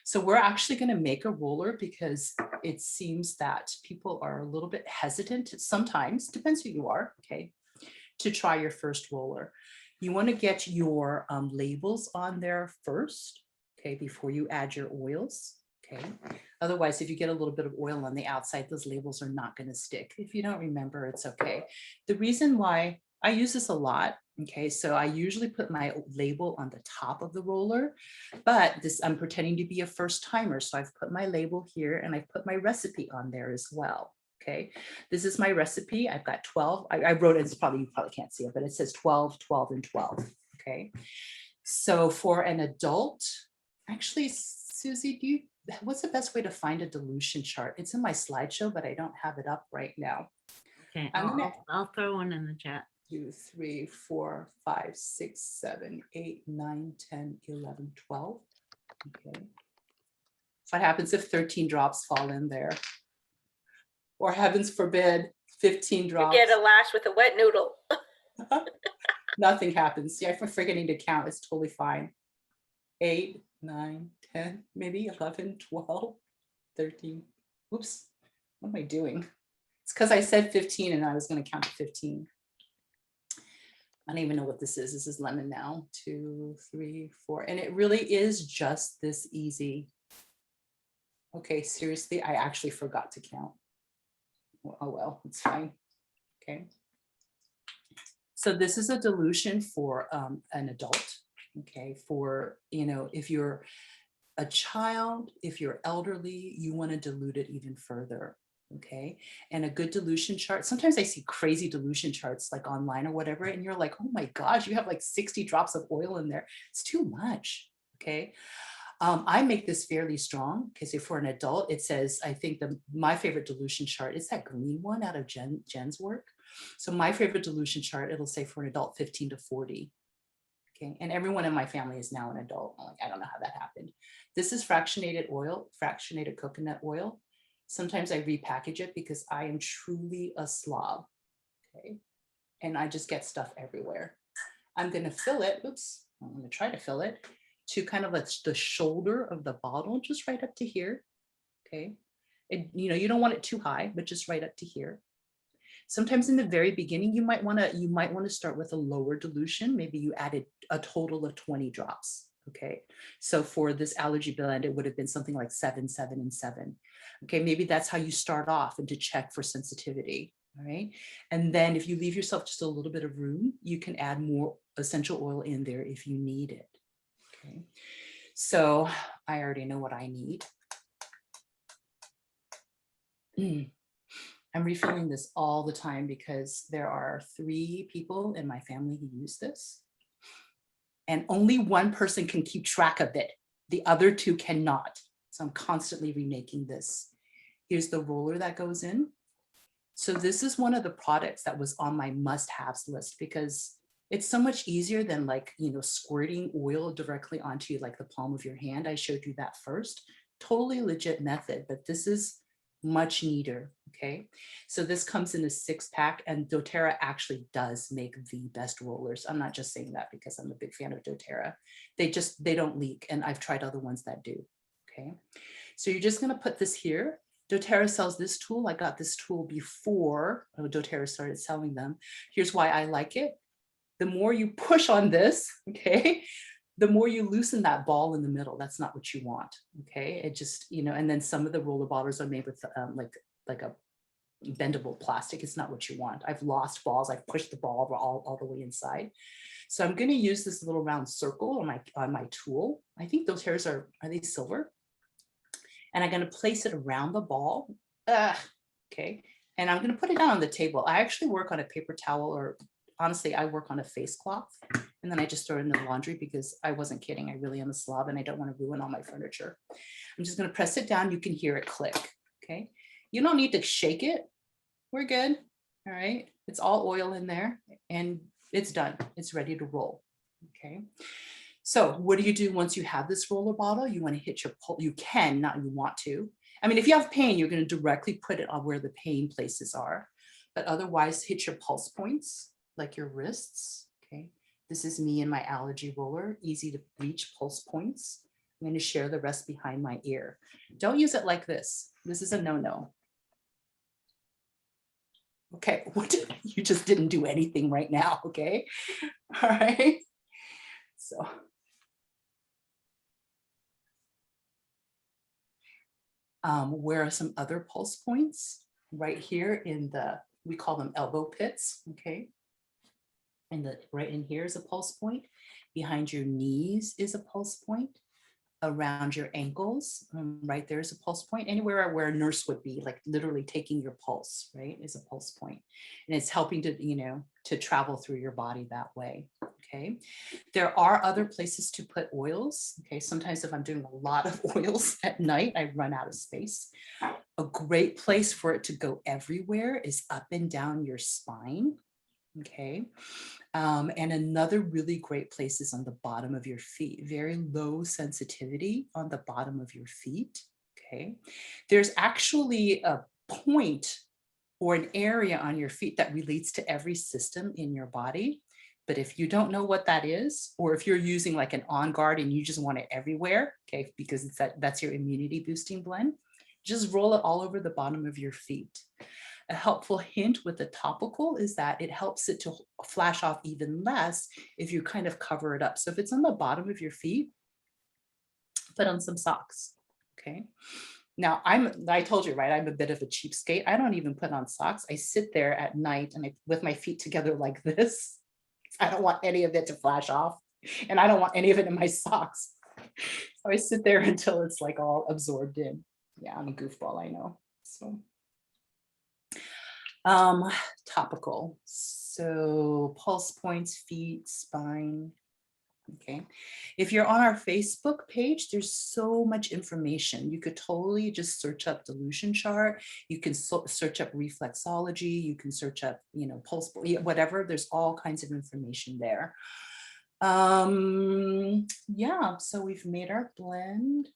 So we're actually going to make a roller because it seems that people are a little bit hesitant sometimes, depends who you are, okay, to try your first roller. You want to get your labels on there first, okay, before you add your oils. Okay. Otherwise, if you get a little bit of oil on the outside, those labels are not going to stick. If you don't remember, it's okay. The reason why I use this a lot, okay, so I usually put my label on the top of the roller, but this, I'm pretending to be a first timer. So I've put my label here and I've put my recipe on there as well. Okay, this is my recipe. I've got 12. I wrote it, you probably can't see it, but it says 12, 12, and 12. Okay, so for an adult, actually Susie, what's the best way to find a dilution chart? It's in my slideshow, but I don't have it up right now. Okay, I'm gonna- I'll throw one in the chat. 2, 3, 4, 5, 6, 7, 8, 9, 10, 11, 12. Okay. What happens if 13 drops fall in there? Or heavens forbid, 15 You drops. get a lash with a wet noodle. Nothing happens. See, I'm forgetting to count. It's totally fine. 8, 9, 10, maybe 11, 12, 13. Oops, what am I doing? It's because I said 15 and I was going to count to 15. I don't even know what this is. This is lemon now. 2, 3, 4. And it really is just this easy. Okay, seriously, I actually forgot to count. Oh well, it's fine. Okay. So this is a dilution for an adult. Okay, for, if you're a child, if you're elderly, you want to dilute it even further. Okay, and a good dilution chart. Sometimes I see crazy dilution charts like online or whatever, and you're like, oh my gosh, you have like 60 drops of oil in there. It's too much. Okay. I make this fairly strong because if for an adult, it says, I think my favorite dilution chart is that green one out of Jen's work. So my favorite dilution chart, it'll say for an adult 15 to 40. Okay, and everyone in my family is now an adult. I'm like, I don't know how that happened. This is fractionated oil, fractionated coconut oil. Sometimes I repackage it because I am truly a slob. Okay, and I just get stuff everywhere. I'm going to fill it. Oops, I'm going to try to fill it to kind of the shoulder of the bottle, just right up to here. Okay, you don't want it too high, but just right up to here. Sometimes in the very beginning, you might want to start with a lower dilution. Maybe you added a total of 20 drops. Okay, so for this allergy blend, it would have been something like 7, 7, and 7. Okay, maybe that's how you start off and to check for sensitivity. All right, and then if you leave yourself just a little bit of room, you can add more essential oil in there if you need it. Okay, so I already know what I need. I'm refilling this all the time because there are 3 people in my family who use this. And only one person can keep track of it. The other 2 cannot. So I'm constantly remaking this. Here's the roller that goes in. So this is one of the products that was on my must-haves list because it's so much easier than squirting oil directly onto like the palm of your hand. I showed you that first. Totally legit method, but this is much neater. Okay, so this comes in a 6-pack, and doTERRA actually does make the best rollers. I'm not just saying that because I'm a big fan of doTERRA. They don't leak, and I've tried other ones that do. Okay, so you're just going to put this here. doTERRA sells this tool. I got this tool before doTERRA started selling them. Here's why I like it. The more you push on this, okay, the more you loosen that ball in the middle. That's not what you want. Okay, it just, and then some of the roller bottles are made with like a bendable plastic. It's not what you want. I've lost balls. I've pushed the ball all the way inside. So I'm going to use this little round circle on my tool. I think those hairs are they silver? And I'm going to place it around the ball. Okay. And I'm going to put it down on the table. I actually work on a paper towel, or honestly, I work on a face cloth. And then I just throw it in the laundry because I wasn't kidding. I really am a slob and I don't want to ruin all my furniture. I'm just going to press it down. You can hear it click. Okay. You don't need to shake it. We're good. All right. It's all oil in there and it's done. It's ready to roll. Okay. So what do you do once you have this roller bottle? You want to hit your pulse. You can, not you want to. I mean, if you have pain, you're going to directly put it on where the pain places are. But otherwise, hit your pulse points, like your wrists. Okay. This is me and my allergy roller. Easy to reach pulse points. I'm going to share the rest behind my ear. Don't use it like this. This is a no-no. Okay, you just didn't do anything right now, okay? All right. So. Where are some other pulse points? Right here in we call them elbow pits, okay? And right in here is a pulse point. Behind your knees is a pulse point. around your ankles. Right there's a pulse point. Anywhere where a nurse would be, like literally taking your pulse, right, is a pulse point. And it's helping to, to travel through your body that way. Okay. There are other places to put oils. Okay. Sometimes if I'm doing a lot of oils at night, I run out of space. A great place for it to go everywhere is up and down your spine. Okay. And another really great place is on the bottom of your feet. Very low sensitivity on the bottom of your feet. Okay. There's actually a point or an area on your feet that relates to every system in your body. But if you don't know what that is, or if you're using like an On Guard and you just want it everywhere, okay, because it's that's your immunity boosting blend, just roll it all over the bottom of your feet. A helpful hint with the topical is that it helps it to flash off even less if you kind of cover it up. So if it's on the bottom of your feet, put on some socks, okay? Now I told you, right, I'm a bit of a cheapskate. I don't even put on socks. I sit there at night and with my feet together like this. I don't want any of it to flash off, and I don't want any of it in my socks. So I sit there until it's like all absorbed in. Yeah, I'm a goofball, I know. So topical. So pulse points, feet, spine. Okay. If you're on our Facebook page, there's so much information. You could totally just search up dilution chart. You can search up reflexology. You can search up, pulse, whatever. There's all kinds of information there. Yeah, so we've made our blend.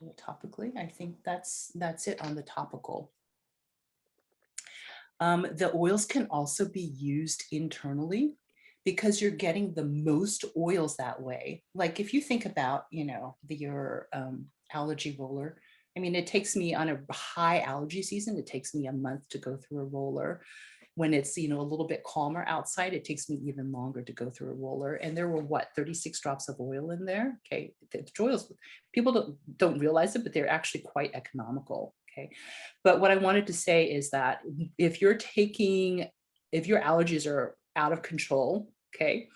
Do it topically. I think that's it on the topical. The oils can also be used internally because you're getting the most oils that way. Like if you think about, your allergy roller, I mean, it takes me on a high allergy season, it takes me a month to go through a roller. When it's, a little bit calmer outside, it takes me even longer to go through a roller. And there were 36 drops of oil in there. Okay. The oils, people don't realize it, but they're actually quite economical. Okay. But what I wanted to say is that if your allergies are out of control, okay,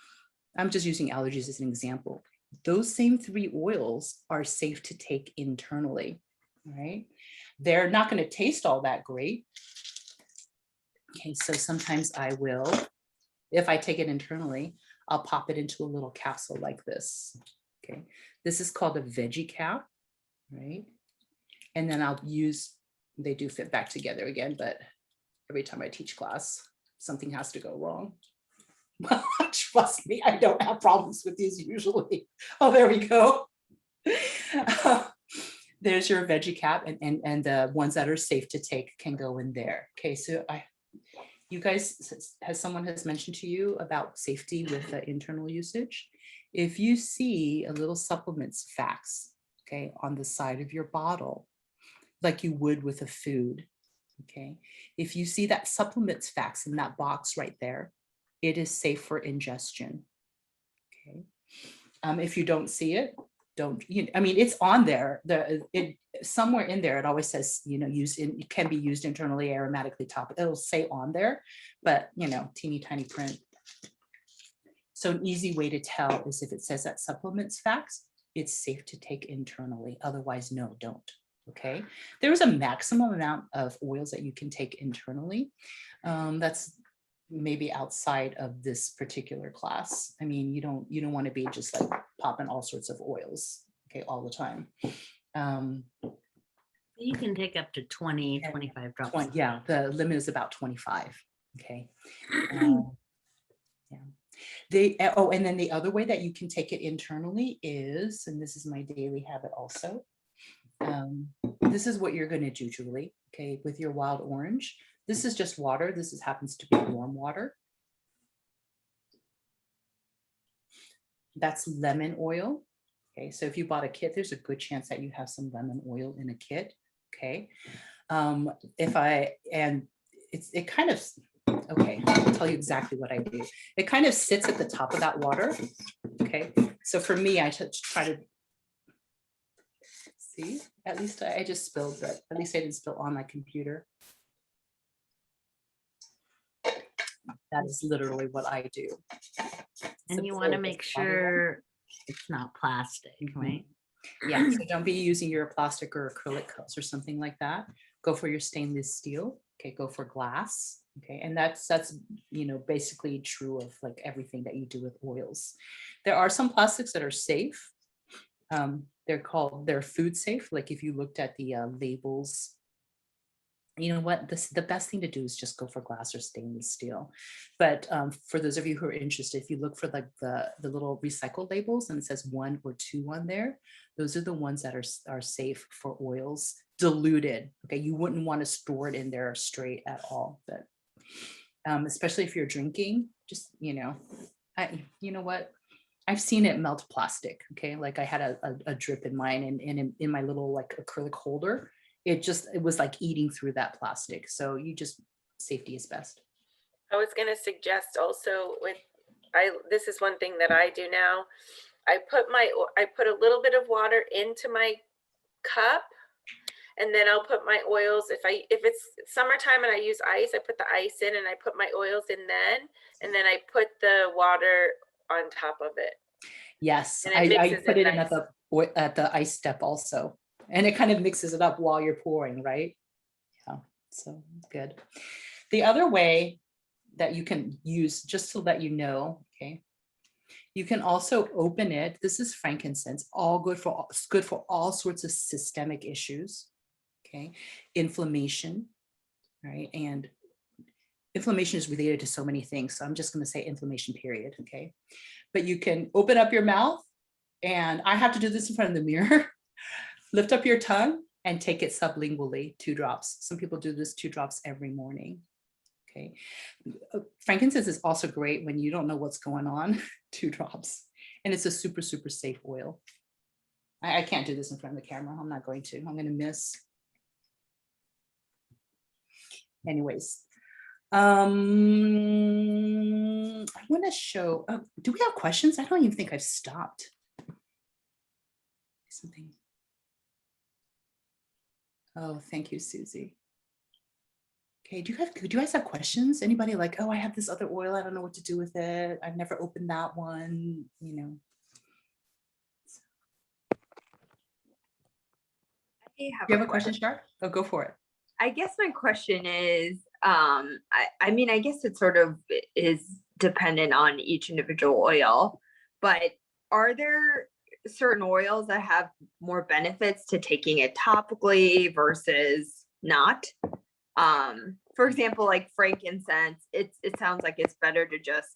I'm just using allergies as an example. Those same 3 oils are safe to take internally, right? They're not going to taste all that great. Okay, so sometimes I will, if I take it internally, I'll pop it into a little capsule like this. Okay, this is called a veggie cap, right? And then I'll use, they do fit back together again, but every time I teach class, something has to go wrong. Trust me, I don't have problems with these usually. Oh, there we go. There's your veggie cap, and the ones that are safe to take can go in there. Okay, so you guys, someone has mentioned to you about safety with the internal usage. If you see a little supplements facts, okay, on the side of your bottle, like you would with a food, okay, if you see that supplements facts in that box right there, it is safe for ingestion. Okay. If you don't see it, I mean, it's on there. Somewhere in there, it always says, it can be used internally, aromatically top. It'll say on there, but teeny tiny print. So an easy way to tell is if it says that supplements facts, it's safe to take internally. Otherwise, no, don't. Okay. There is a maximum amount of oils that you can take internally. That's maybe outside of this particular class. I mean, you don't want to be just like popping all sorts of oils, okay, all the time. You can take up to 20, 25 drops. 20, yeah, the limit is about 25. Okay. Yeah. And then the other way that you can take it internally is, and this is my daily habit also. This is what you're going to do, Julie. Okay, with your wild orange. This is just water. This happens to be warm water. That's lemon oil. Okay, so if you bought a kit, there's a good chance that you have some lemon oil in a kit. Okay, it kind of, okay, I'll tell you exactly what I do. It kind of sits at the top of that water. Okay, so for me, I try to see, at least I just spilled, but at least I didn't spill on my computer. That is literally what I do. And you want to make sure it's not plastic, right? Yeah, so don't be using your plastic or acrylic cups or something like that. Go for your stainless steel. Okay, go for glass. Okay, and that's basically true of like everything that you do with oils. There are some plastics that are safe. They're food safe. Like if you looked at the labels, you know what, the best thing to do is just go for glass or stainless steel. But for those of you who are interested, if you look for like the little recycled labels and it says 1 or 2 on there, those are the ones that are safe for oils, diluted. Okay, you wouldn't want to store it in there straight at all. But especially if you're drinking, just you know what, I've seen it melt plastic. Okay, like I had a drip in mine, and in my little like acrylic holder, it was like eating through that plastic. So safety is best. I was going to suggest also this is one thing that I do now. I put a little bit of water into my cup, and then I'll put my oils. If it's summertime and I use ice, I put the ice in and I put my oils in then, and then I put the water on top of it. Yes, And it I mixes put it it in nice. at the ice step also, and it kind of mixes it up while you're pouring, right? Yeah, so good. The other way that you can use, just to let you know, okay, you can also open it. This is frankincense, it's good for all sorts of systemic issues, okay, inflammation, right? And inflammation is related to so many things, so I'm just going to say inflammation, period. Okay, but you can open up your mouth, and I have to do this in front of the mirror. Lift up your tongue and take it sublingually, 2 drops. Some people do this 2 drops every morning. Okay, frankincense is also great when you don't know what's going on. 2 drops, and it's a super, super safe oil. I can't do this in front of the camera. I'm not going to. I'm going to miss. Anyways, I want to show. Do we have questions? I don't even think I've stopped. Something. Oh, thank you, Susie. Okay, do you guys have questions? Anybody like, oh, I have this other oil, I don't know what to do with it. I've never opened that one, you know. Do you have a question, Shar? Oh, go for it. I guess my question is, I mean, I guess it sort of is dependent on each individual oil, but are there certain oils that have more benefits to taking it topically versus not? For example, like frankincense, it sounds like it's better to just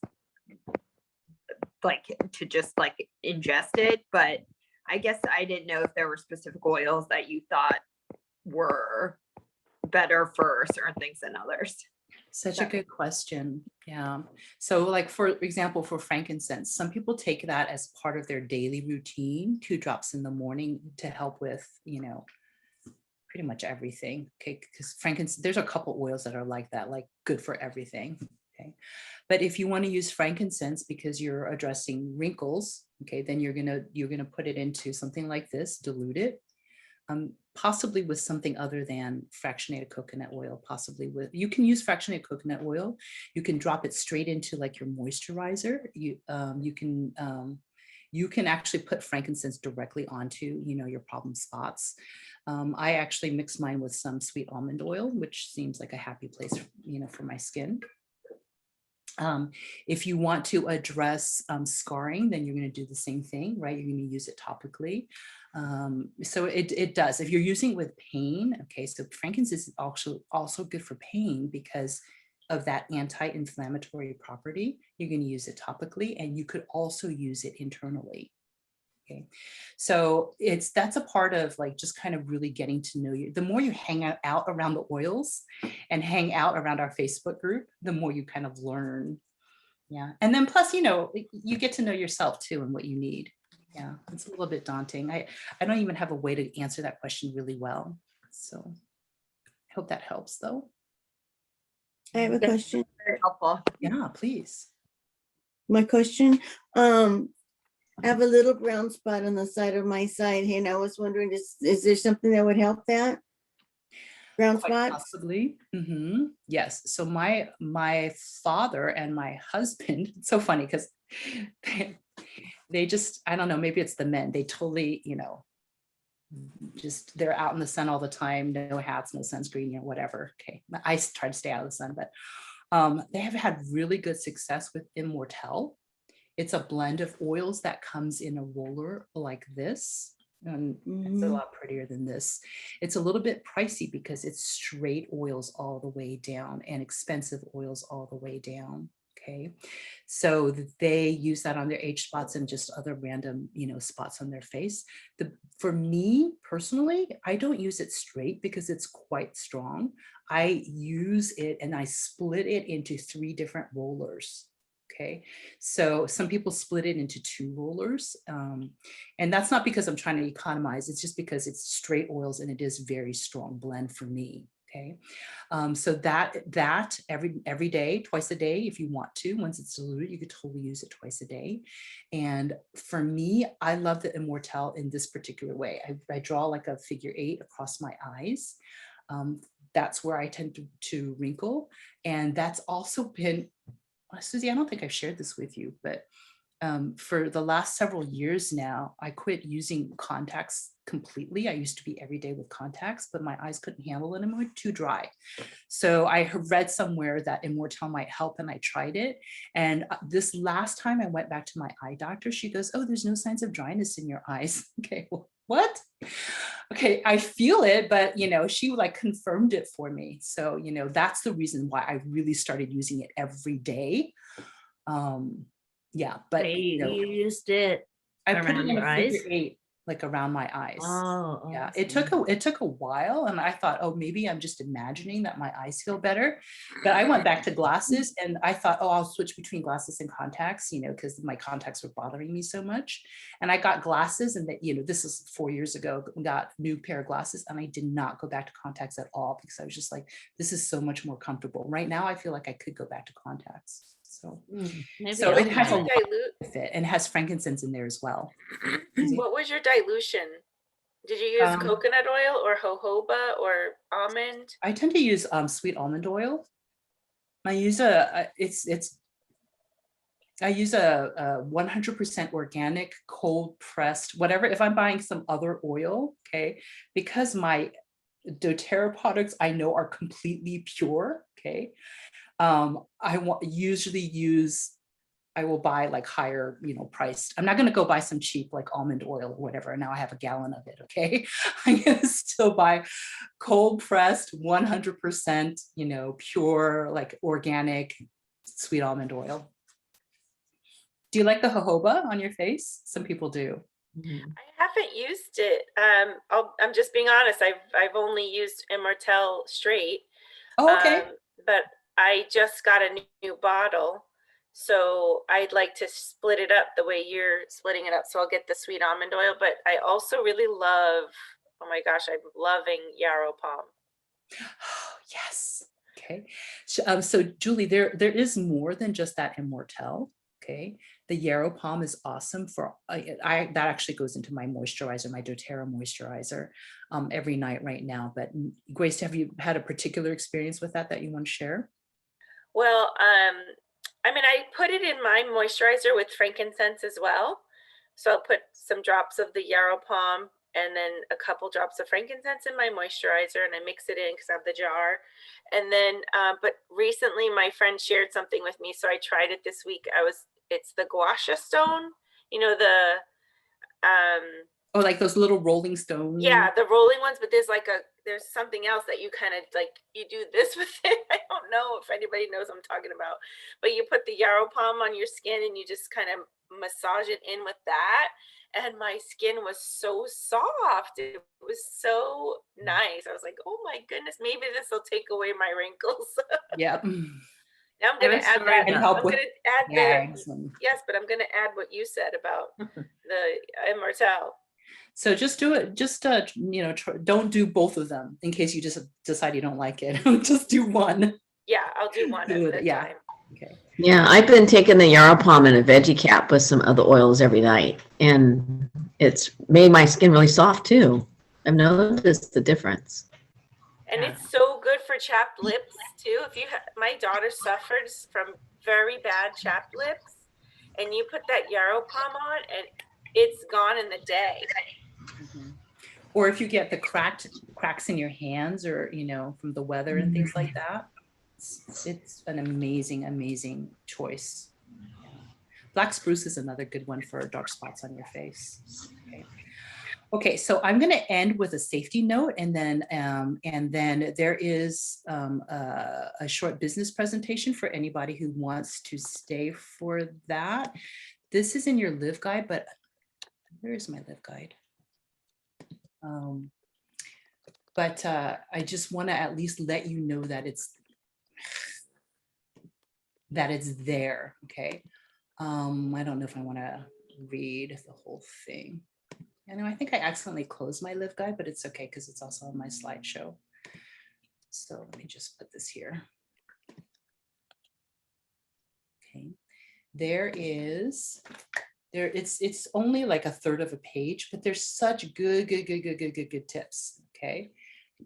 ingest it, but I guess I didn't know if there were specific oils that you thought were better for certain things than others. Such a good question. Yeah. So like, for example, for frankincense, some people take that as part of their daily routine, 2 drops in the morning to help with, pretty much everything. Okay. Because frankincense, there's a couple oils that are like that, like good for everything. Okay. But if you want to use frankincense because you're addressing wrinkles, okay, then you're gonna put it into something like this, dilute it. Possibly with something other than fractionated coconut oil, you can use fractionated coconut oil. You can drop it straight into like your moisturizer. You can actually put frankincense directly onto, your problem spots. I actually mix mine with some sweet almond oil, which seems like a happy place, for my skin. If you want to address scarring, then you're going to do the same thing, right? You're going to use it topically. So it does. If you're using it with pain, okay, so frankincense is also good for pain because of that anti-inflammatory property. You're going to use it topically, and you could also use it internally. Okay, so that's a part of like just kind of really getting to know you. The more you hang out around the oils and hang out around our Facebook group, the more you kind of learn. Yeah, and then plus, you get to know yourself too and what you need. Yeah, it's a little bit daunting. I don't even have a way to answer that question really well. So I hope that helps though. I have a question. Very helpful. Yeah, please. My question, I have a little brown spot on the side of my side here, and I was wondering, is there something that would help that? Brown Quite spot? possibly. Yes. So my father and my husband, it's so funny because they just, I don't know, maybe it's the men. They totally, you know, just they're out in the sun all the time, no hats, no sunscreen, you know, whatever. Okay. I try to stay out of the sun, but they have had really good success with Immortelle. It's a blend of oils that comes in a roller like this. And it's a Mhm. lot prettier than this. It's a little bit pricey because it's straight oils all the way down and expensive oils all the way down. Okay. So they use that on their age spots and just other random, you know, spots on their face. For me personally, I don't use it straight because it's quite strong. I use it and I split it into 3 different rollers. Okay, so some people split it into 2 rollers, and that's not because I'm trying to economize. It's just because it's straight oils and it is very strong blend for me. Okay, so that every day, twice a day, if you want to. Once it's diluted, you could totally use it twice a day. And for me, I love the Immortelle in this particular way. I draw like a figure 8 across my eyes. That's where I tend to wrinkle, and that's also been. Susie, I don't think I've shared this with you, but for the last several years now, I quit using contacts completely. I used to be every day with contacts, but my eyes couldn't handle it anymore, too dry. So I read somewhere that Immortelle might help, and I tried it. And this last time I went back to my eye doctor, she goes, "Oh, there's no signs of dryness in your eyes." Okay, well, what? Okay, I feel it, but you know, she like confirmed it for me. So, you know, that's the reason why I really started using it every day. Yeah, but you know, You used it I put it around in your a figure eyes. 8, like around my eyes. Oh, Yeah, I it see. took a while, and I thought, oh, maybe I'm just imagining that my eyes feel better. But I went back to glasses, and I thought, oh, I'll switch between glasses and contacts, you know, because my contacts were bothering me so much. And I got glasses, and that, you know, this is 4 years ago, got a new pair of glasses, and I did not go back to contacts at all because I was just like, this is so much more comfortable. Right now, I feel like I could go back to contacts. So, Maybe so I'll it has a try lot dilute? of it, and has frankincense in there as well. What was your dilution? Did you use coconut oil or jojoba or almond? I tend to use sweet almond oil. I use I use a 100% organic, cold pressed, whatever. If I'm buying some other oil, okay, because my doTERRA products I know are completely pure, okay. Usually use, I will buy like higher, you know, priced. I'm not going to go buy some cheap like almond oil or whatever. Now I have a gallon of it. Okay. I'm going to still buy cold pressed, 100%, you know, pure, like organic sweet almond oil. Do you like the jojoba on your face? Some people do. I haven't used it. I'm just being honest. I've only used Immortelle straight. Oh, okay. But I just got a new bottle, so I'd like to split it up the way you're splitting it up. So I'll get the sweet almond oil, but I also really love. Oh my gosh, I'm loving yarrow palm. Oh, yes. Okay. So Julie, there is more than just that Immortelle. Okay. The yarrow palm is awesome for, that actually goes into my moisturizer, my doTERRA moisturizer, every night right now. But Grace, have you had a particular experience with that you want to share? Well, I mean, I put it in my moisturizer with frankincense as well. So I'll put some drops of the yarrow palm and then a couple drops of frankincense in my moisturizer, and I mix it in because I have the jar. And then, but recently my friend shared something with me, so I tried it this week. It's the gua sha stone, you know, Oh, like those little rolling stones. yeah, the rolling ones, but there's something else that you kind of like, you do this with it. I don't know if anybody knows what I'm talking about, but you put the yarrow palm on your skin and you just kind of massage it in with that. And my skin was so soft. It was so nice. I was like, oh my goodness, maybe this will take away my wrinkles. Yeah. Now I'm going to add that. And help I'm with going to add tags yes, but I'm going to add what you said about the Immortelle. So just do it. Just you know, don't do both of them in case you just decide you don't like it. Just do one. Yeah, I'll do one at a time. Okay. Yeah, I've been taking the yarrow palm and a veggie cap with some other oils every night, and it's made my skin really soft too. I've noticed the difference. And it's so good for chapped lips too. My daughter suffers from very bad chapped lips, and you put that yarrow palm on and it's gone in the day. Mhm. Or if you get the cracks in your hands, or, you know, from the weather and things like that, it's an amazing, amazing choice. Yeah. Black spruce is another good one for dark spots on your face. Okay. Okay, so I'm going to end with a safety note, and then there is a short business presentation for anybody who wants to stay for that. This is in your live guide, but where is my live guide? But I just want to at least let you know that it's there. Okay. I don't know if I want to read the whole thing. I know I think I accidentally closed my live guide, but it's okay because it's also on my slideshow. So let me just put this here. Okay. It's only like a third of a page, but there's such good tips. Okay.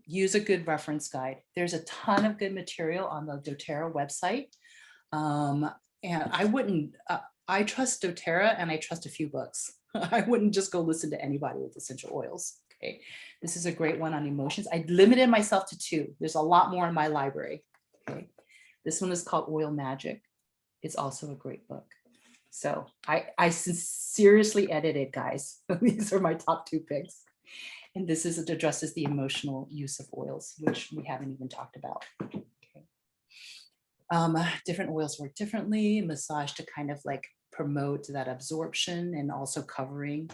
Use a good reference guide. There's a ton of good material on the doTERRA website. And I trust doTERRA, and I trust a few books. I wouldn't just go listen to anybody with essential oils. Okay. This is a great one on emotions. I limited myself to 2. There's a lot more in my library. Okay. This one is called Oil Magic. It's also a great book. So I seriously edited, guys. These are my top 2 picks. And this addresses the emotional use of oils, which we haven't even talked about. Okay. Different oils work differently. Massage to kind of like promote that absorption, and also covering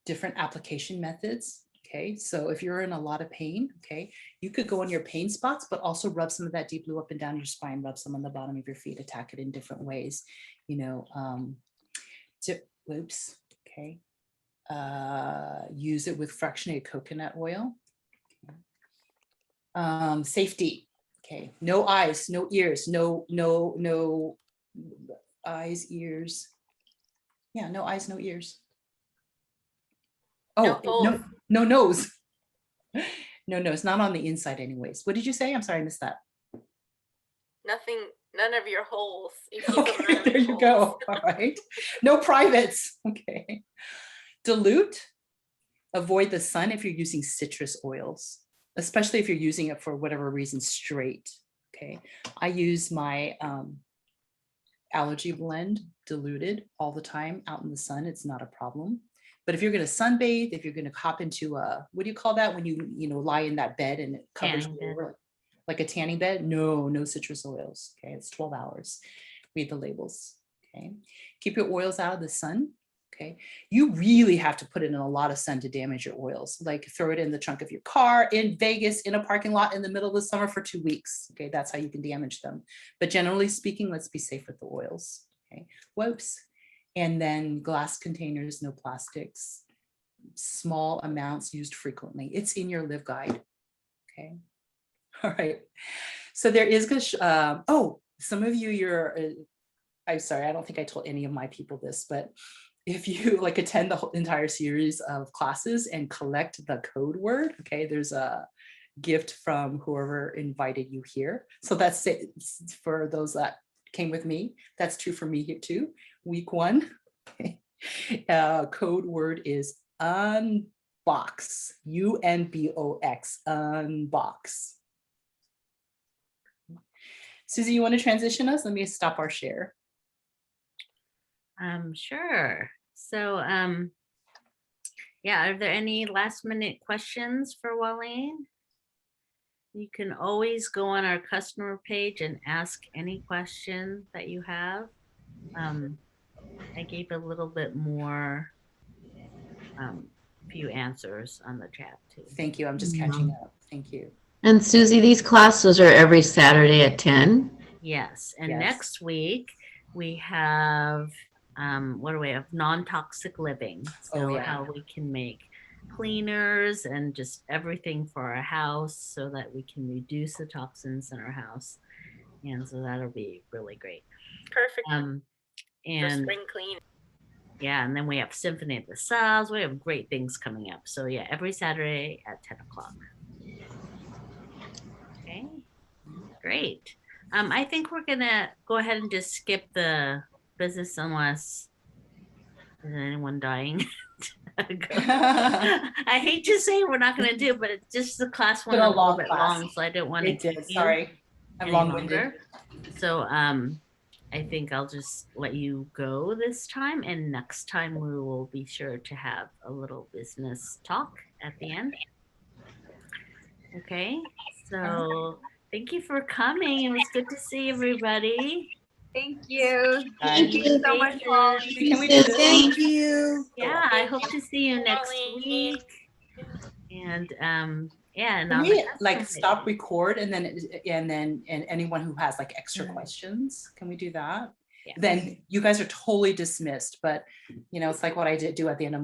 different application methods. Okay, so if you're in a lot of pain, okay, you could go on your pain spots, but also rub some of that deep blue up and down your spine, rub some on the bottom of your feet, attack it in different ways, you know, okay. Use it with fractionated coconut oil. Safety, okay, no eyes, no ears, no eyes, ears. Yeah, no eyes, no ears. Oh, no nose. No nose, not on the inside anyways. What did you say? I'm sorry, I missed that. Nothing, none of your holes. You keep them Okay, out of there you holes. go. All right. No privates. Okay. Dilute. Avoid the sun if you're using citrus oils, especially if you're using it for whatever reason straight. Okay. I use my allergy blend diluted all the time out in the sun. It's not a problem. But if you're going to sunbathe, if you're going to hop into a, what do you call that when you lie in that bed and it covers Tanning you bed. over, like a tanning bed? No citrus oils. Okay, it's 12 hours. Read the labels. Okay, keep your oils out of the sun. Okay, you really have to put it in a lot of sun to damage your oils. Like throw it in the trunk of your car, in Vegas, in a parking lot in the middle of the summer for 2 weeks. Okay, that's how you can damage them. But generally speaking, let's be safe with the oils. Okay, whoops. And then glass containers, no plastics, small amounts used frequently. It's in your live guide. Okay. All right. So there is going to, some of you, I'm sorry, I don't think I told any of my people this, but if you like attend the whole entire series of classes and collect the code word, okay, there's a gift from whoever invited you here. So that's it for those that came with me. That's true for me here too. Week 1, code word is unbox, UNBOX, unbox. Susie, you want to transition us? Let me stop our share. Sure. So, yeah, are there any last minute questions for Wallene? You can always go on our customer page and ask any question that you have. I gave a little bit more, few answers on the chat too. Thank you. I'm just catching up. Thank you. And Susie, these classes are every Saturday at 10. Yes. And Yes. next week we have, what do we have? Non-toxic living. So Oh, yeah. how we can make cleaners and just everything for our house so that we can reduce the toxins in our house. And so that'll be really great. Perfect And for spring clean. yeah, and then we have Symphony of the Cells. We have great things coming up. So yeah, every Saturday at 10 o'clock. Okay, great. I think we're gonna go ahead and just skip the business unless is anyone dying. I hate to say we're not going to do, but it's just the class Been went a a little long bit class. long, so I didn't want to It did, keep you sorry. I'm any long-winded. longer. So I think I'll just let you go this time, and next time we will be sure to have a little business talk at the end. Okay, so thank you for coming. It was good to see everybody. Thank you. Thank Thank you so much, Molly. Can we do this? Thank you. Yeah, I hope Thank to see you next Molly. week. And yeah, and Can on we the like custom stop day. record and anyone who has like extra questions, can we do that? Yeah. Then you guys are totally dismissed, but you know, it's like what I did do at the end of